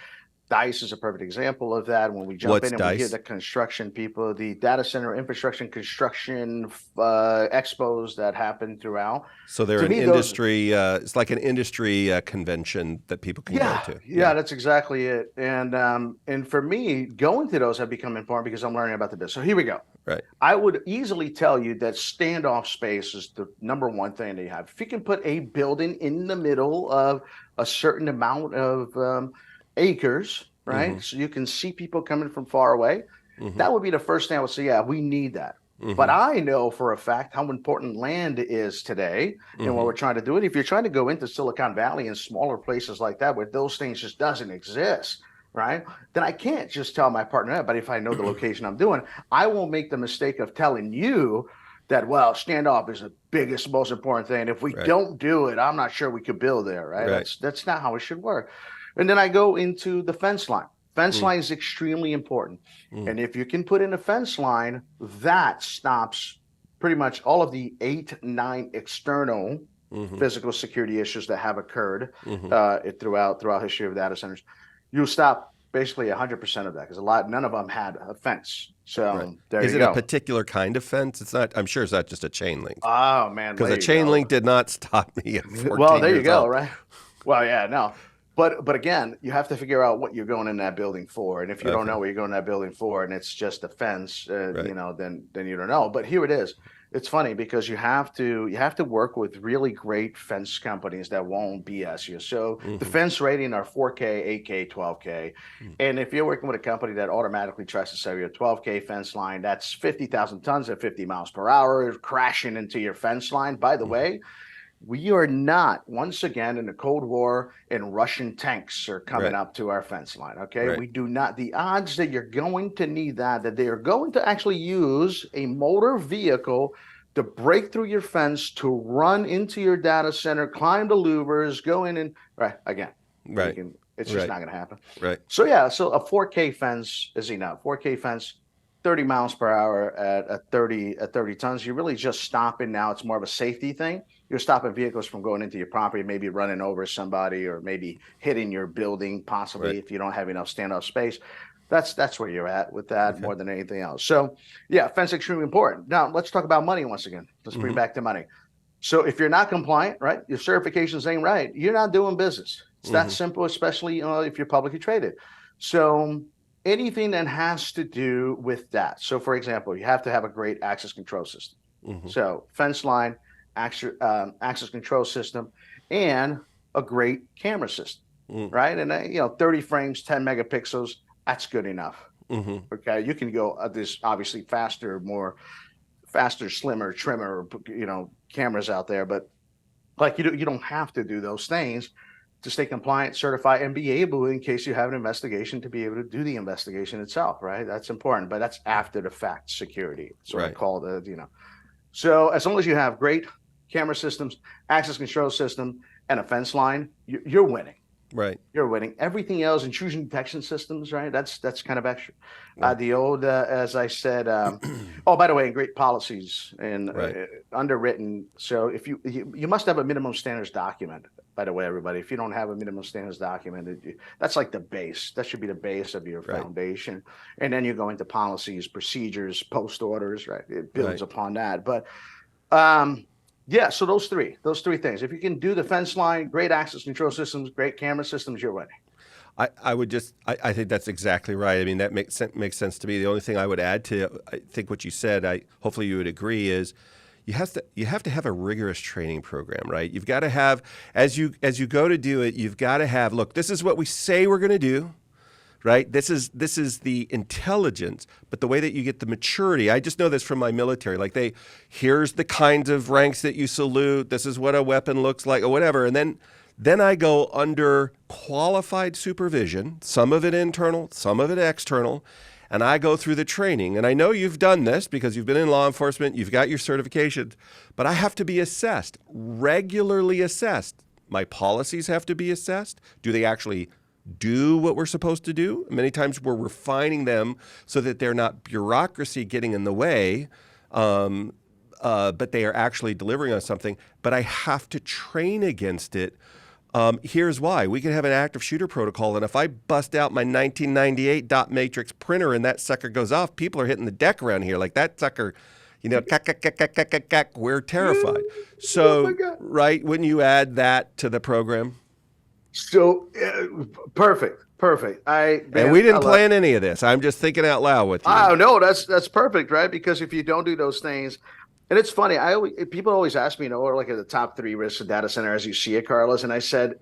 Dice is a perfect example of that. When we jump What's in and we hear DICE? the construction people, the data center infrastructure and construction expos that happen throughout. So they're To an me, those industry, it's like an industry convention that people can go Yeah, to. yeah, that's exactly it. And for me, going to those have become important because I'm learning about the business. So here we go. Right. I would easily tell you that standoff space is the number one thing that you have. If you can put a building in the middle of a certain amount of acres, right? So you can see people coming from far away. That would be the first thing I would say, yeah, we need that. But I know for a fact how important land is today and what we're trying to do. And if you're trying to go into Silicon Valley and smaller places like that where those things just doesn't exist, right? Then I can't just tell my partner that. But if I know the location I'm doing, I won't make the mistake of telling you that, well, standoff is the biggest, most important thing. If we don't do it, I'm not sure we could build there, right? That's not how it should work. And then I go into the fence line. Fence line is extremely important. And if you can put in a fence line, that stops pretty much all of the 8, 9 external physical security issues that have occurred throughout history of data centers. You stop basically 100% of that because none of them had a fence. So there Is you it go. a particular kind of fence? It's not. I'm sure it's not just a chain link. Oh man, Because there a you chain go. link did not stop me at 14 Well, there you years go, old. right? Well, yeah, no. But again, you have to figure out what you're going in that building for. And if you don't know what you're going in that building for and it's just a fence, you know, then you don't know. But here it is. It's funny because you have to work with really great fence companies that won't BS you. So the fence rating are 4K, 8K, 12K. And if you're working with a company that automatically tries to sell you a 12K fence line, that's 50,000 tons at 50 miles per hour crashing into your fence line. By the way, we are not, once again, in the Cold War and Russian tanks are coming up to our fence line. Okay. We do not, the odds that you're going to need that they are going to actually use a motor vehicle to break through your fence, to run into your data center, climb the louvers, go in and, it's just not going to happen. So, yeah, so a 4K fence is enough. 4K fence, 30 miles per hour at 30 tons. You're really just stopping now. It's more of a safety thing. You're stopping vehicles from going into your property, maybe running over somebody or maybe hitting your building, possibly if you don't have enough standoff space. That's where you're at with that more than anything else. So yeah, fence extremely important. Now let's talk about money once again. Let's bring back to money. So if you're not compliant, right, your certifications ain't right, you're not doing business. It's that simple, especially if you're publicly traded. So anything that has to do with that. So for example, you have to have a great access control system. So fence line, access control system, and a great camera system, right? And 30 frames, 10 megapixels, that's good enough. Okay, you can go there's obviously faster, slimmer, trimmer, cameras out there, but like you don't have to do those things to stay compliant, certified, and be able, in case you have an investigation, to be able to do the investigation itself, right? That's important, but that's after the fact security. That's what I call it, So as long as you have great camera systems, access control system, and a fence line, you're winning. You're winning. Everything else, intrusion detection systems, right? That's kind of extra. The old, as I said, oh, by the way, great policies and underwritten. So if you must have a minimum standards document. By the way, everybody, if you don't have a minimum standards document, that's like the base. That should be the base of your foundation. And then you go into policies, procedures, post orders, right? It builds upon that. But yeah, so those three things. If you can do the fence line, great access control systems, great camera systems, you're winning. I think that's exactly right. I mean, that makes sense to me. The only thing I would add to, I think what you said, hopefully you would agree, is you have to have a rigorous training program, right? You've got to have, as you go to do it, you've got to have, look, this is what we say we're going to do. Right? This is the intelligence, but the way that you get the maturity, I just know this from my military. Like here's the kinds of ranks that you salute. This is what a weapon looks like or whatever. And then I go under qualified supervision, some of it internal, some of it external. and I go through the training, and I know you've done this because you've been in law enforcement, you've got your certifications, but I have to be assessed, regularly assessed. My policies have to be assessed. Do they actually do what we're supposed to do? Many times we're refining them so that they're not bureaucracy getting in the way, but they are actually delivering on something. But I have to train against it. Here's why. We can have an active shooter protocol, and if I bust out my 1998 dot matrix printer and that sucker goes off, people are hitting the deck around here like that sucker, we're terrified. So, right, wouldn't you add that to the program? So perfect. And we didn't plan any of this. I'm just thinking out loud with you. Oh no, that's perfect, right? Because if you don't do those things, and it's funny, people always ask me, what are like the top 3 risks of data center as you see it, Carlos? And I said,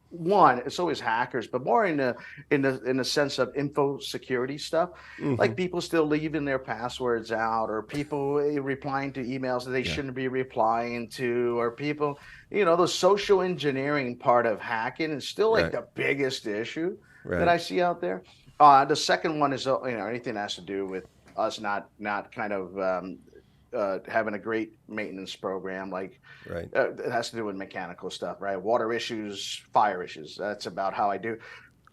one, it's always hackers, but more in the sense of info security stuff, like people still leaving their passwords out, or people replying to emails that they shouldn't be replying to, or people, the social engineering part of hacking is still like the biggest issue that I see out there. The second one is anything that has to do with us not kind of having a great maintenance program, like it has to do with mechanical stuff, right? Water issues, fire issues. That's about how I do.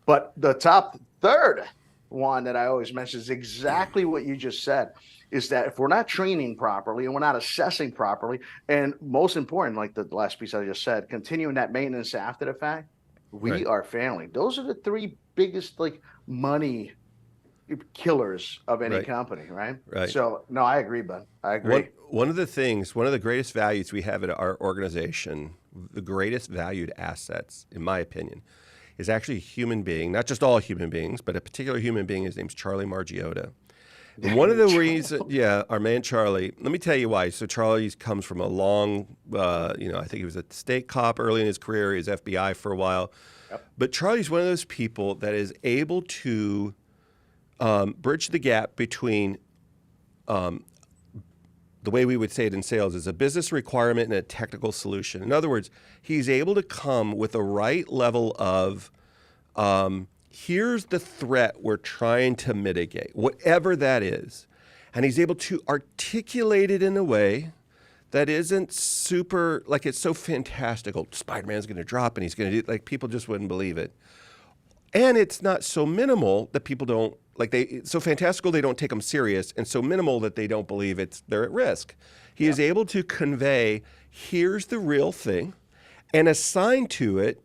But the top third one that I always mention is exactly what you just said, is that if we're not training properly and we're not assessing properly, and most important, like the last piece I just said, continuing that maintenance after the fact, we are failing. Those are the 3 biggest money killers of any company, right? So no, I agree, bud. I agree. One of the greatest values we have at our organization, the greatest valued assets, in my opinion, is actually a human being, not just all human beings, but a particular human being. His name's Charlie Margiotta. And one of the reasons, our man Charlie, let me tell you why. So Charlie comes from a long, I think he was a state cop early in his career. He was FBI for a while. Yep. But Charlie's one of those people that is able to bridge the gap between the way we would say it in sales is a business requirement and a technical solution. In other words, he's able to come with a right level of here's the threat we're trying to mitigate, whatever that is. And he's able to articulate it in a way that isn't super, like it's so fantastical. Spider-Man's going to drop and he's going to do, like people just wouldn't believe it. And it's not so minimal that people don't, so fantastical they don't take them serious, and so minimal that they don't believe they're at risk. He is able to convey, here's the real thing, and assign to it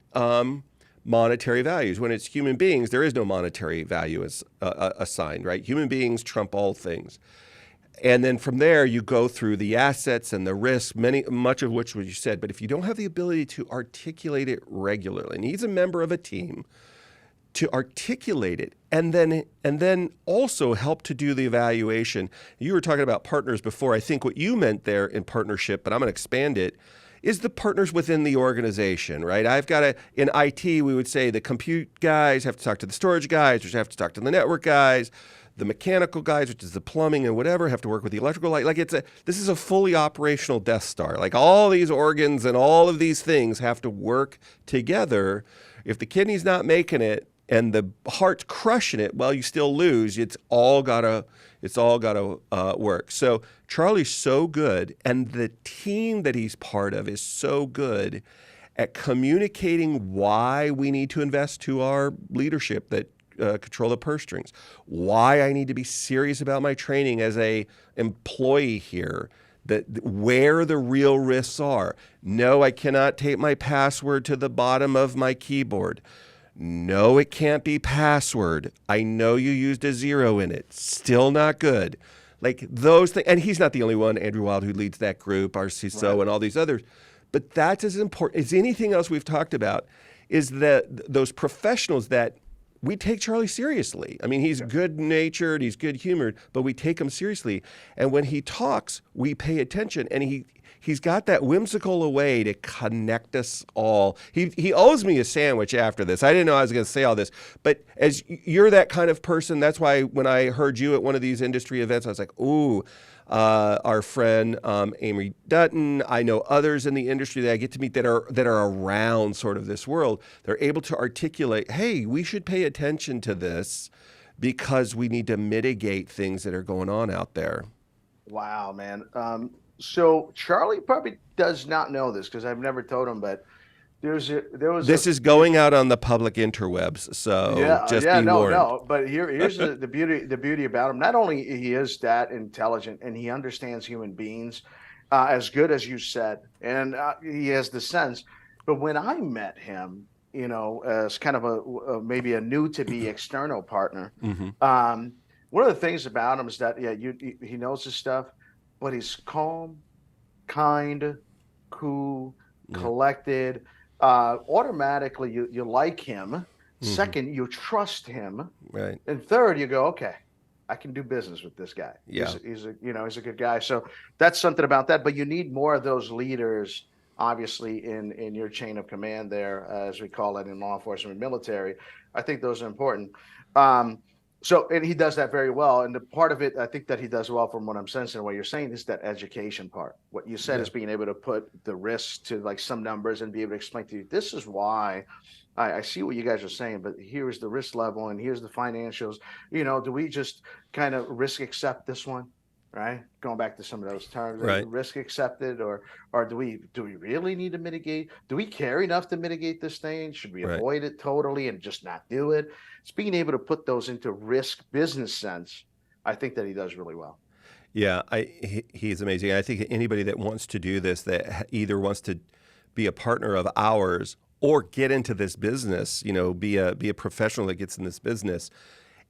monetary values. When it's human beings, there is no monetary value assigned, right? Human beings trump all things. And then from there, you go through the assets and the risks, much of which was you said. But if you don't have the ability to articulate it regularly, and he's a member of a team, to articulate it and then also help to do the evaluation. You were talking about partners before. I think what you meant there in partnership, but I'm going to expand it, is the partners within the organization, right? In IT, we would say the compute guys have to talk to the storage guys, which have to talk to the network guys. The mechanical guys, which is the plumbing and whatever, have to work with the electrical light. This is a fully operational Death Star. Like all these organs and all of these things have to work together. If the kidney's not making it, and the heart's crushing it, well, you still lose. It's all gotta work. So Charlie's so good, and the team that he's part of is so good at communicating why we need to invest to our leadership that control the purse strings, why I need to be serious about my training as a employee here, that where the real risks are. No, I cannot tape my password to the bottom of my keyboard. No, it can't be password. I know you used a 0 in it. Still not good. Like those things. And he's not the only one, Andrew Wild, who leads that group, our CISO, and all these others. But that's as important as anything else we've talked about, is that those professionals that we take Charlie seriously. I mean, he's good-natured, he's good-humored, but we take him seriously. And when he talks, we pay attention. And he's got that whimsical way to connect us all. He owes me a sandwich after this. I didn't know I was going to say all this, but as you're that kind of person, that's why when I heard you at one of these industry events, I was like, ooh, our friend Amory Dutton. I know others in the industry that I get to meet that are around sort of this world. They're able to articulate, hey, we should pay attention to this because we need to mitigate things that are going on out there. Wow, man. So Charlie probably does not know this because I've never told him, but there was a This is going out on the public interwebs, so yeah, just yeah, be no, warned. no. But here's the beauty about him. Not only he is that intelligent and he understands human beings as good as you said, and he has the sense. But when I met him, as kind of maybe a new to be external partner, Hmm. one of the things about him is that he knows his stuff, but he's calm, kind, cool, Yeah. collected. Automatically, you like him. Hmm. Second, you trust him, Right. and third, you go, okay, I can do business with this guy. Yeah. He's a good guy. So that's something about that. But you need more of those leaders, obviously, in your chain of command there, as we call it in law enforcement and military. I think those are important. Um, and he does that very well. And the part of it, I think that he does well from what I'm sensing, what you're saying is that education part. What you said Yeah. is being able to put the risks to like some numbers and be able to explain to you, this is why I see what you guys are saying, but here's the risk level and here's the financials. Do we just kind of risk accept this one? Right? Going back to some of those terms, Right. risk accepted, or do we really need to mitigate? Do we care enough to mitigate this thing? Should we Right. avoid it totally and just not do it? It's being able to put those into risk business sense. I think that he does really well. Yeah, he's amazing. I think anybody that wants to do this, that either wants to be a partner of ours or get into this business, be a professional that gets in this business,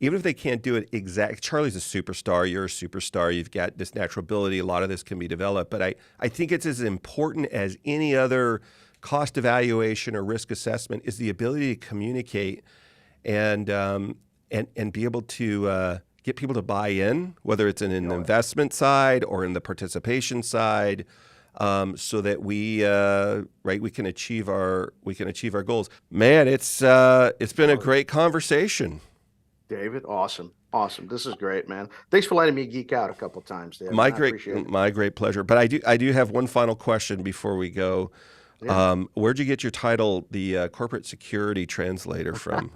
even if they can't do it exact. Charlie's a superstar. You're a superstar. You've got this natural ability. A lot of this can be developed. But I think it's as important as any other cost evaluation or risk assessment is the ability to communicate and be able to get people to buy in, whether it's in an investment side or in the participation side, so that we can achieve our goals. Man, it's been a great conversation. David, awesome. This is great, man. Thanks for letting me geek out a couple times there. My Man. I appreciate it. great pleasure. But I do have one final question before we go. Yeah. Where'd you get your title, the corporate security translator, from?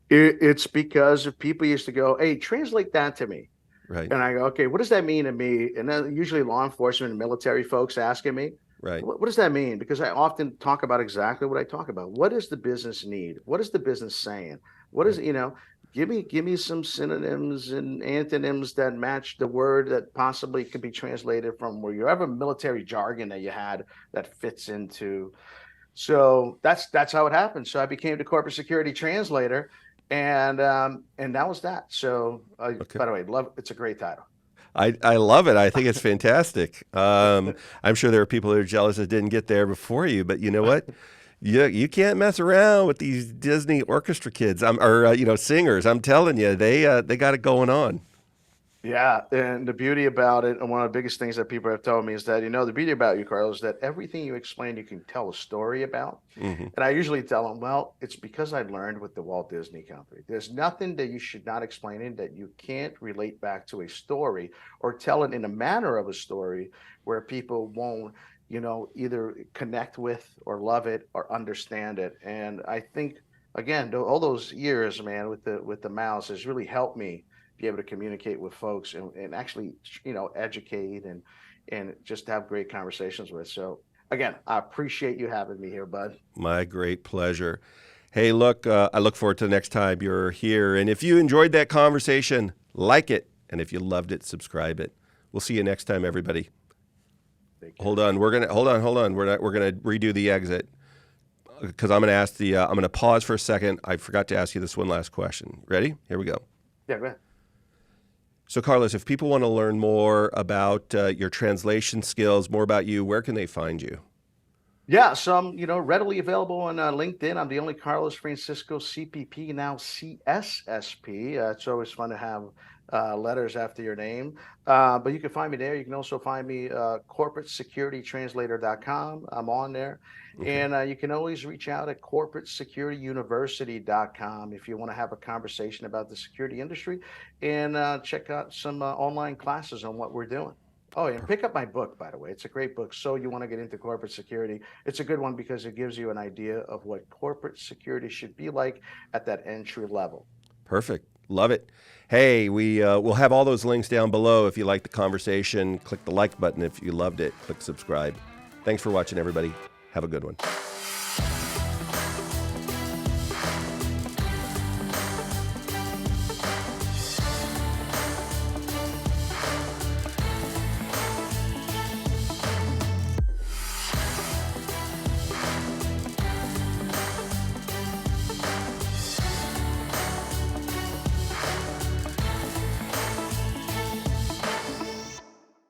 It's because of people used to go, hey, translate that to me. Right. And I go, okay, what does that mean to me? And then usually law enforcement and military folks asking me, Right. what does that mean? Because I often talk about exactly what I talk about. What does the business need? What is the business saying? What is, give me some synonyms and antonyms that match the word that possibly could be translated from wherever military jargon that you had that fits into. So that's how it happened. So I became the corporate security translator, and that was that. So Okay. by the way, it's a great title. I love it. I think it's fantastic. I'm sure there are people that are jealous that didn't get there before you, but you know what? You can't mess around with these Disney orchestra kids, singers. I'm telling you, they got it going on. Yeah, and the beauty about it, and one of the biggest things that people have told me is that, the beauty about you, Carlos, is that everything you explain, you can tell a story about. Hmm. And I usually tell them, well, it's because I learned with the Walt Disney Company. There's nothing that you should not explain in that you can't relate back to a story or tell it in a manner of a story where people won't, either connect with or love it or understand it. And I think, again, all those years, man, with the mouse has really helped me be able to communicate with folks and actually, educate and just have great conversations with. So again, I appreciate you having me here, bud. My great pleasure. Hey, look, I look forward to the next time you're here. And if you enjoyed that conversation, like it. And if you loved it, subscribe it. We'll see you next time, everybody. Hold on. We're gonna redo the exit because I'm gonna pause for a second. I forgot to ask you this one last question. Ready? Here we go. Yeah, go ahead. So, Carlos, if people want to learn more about your translation skills, more about you, where can they find you? Yeah, so I'm, readily available on LinkedIn. I'm the only Carlos Francisco CPP, now CSSP. It's always fun to have letters after your name. But you can find me there. You can also find me corporatesecuritytranslator.com. I'm on there. Okay. And you can always reach out at corporatesecurityuniversity.com if you want to have a conversation about the security industry and check out some online classes on what we're doing. Oh, and pick up my book, by the way. It's a great book. So you want to get into corporate security. It's a good one because it gives you an idea of what corporate security should be like at that entry level. Perfect. Love it. Hey, we'll have all those links down below. If you like the conversation, click the like button. If you loved it, click subscribe. Thanks for watching, everybody. Have a good one.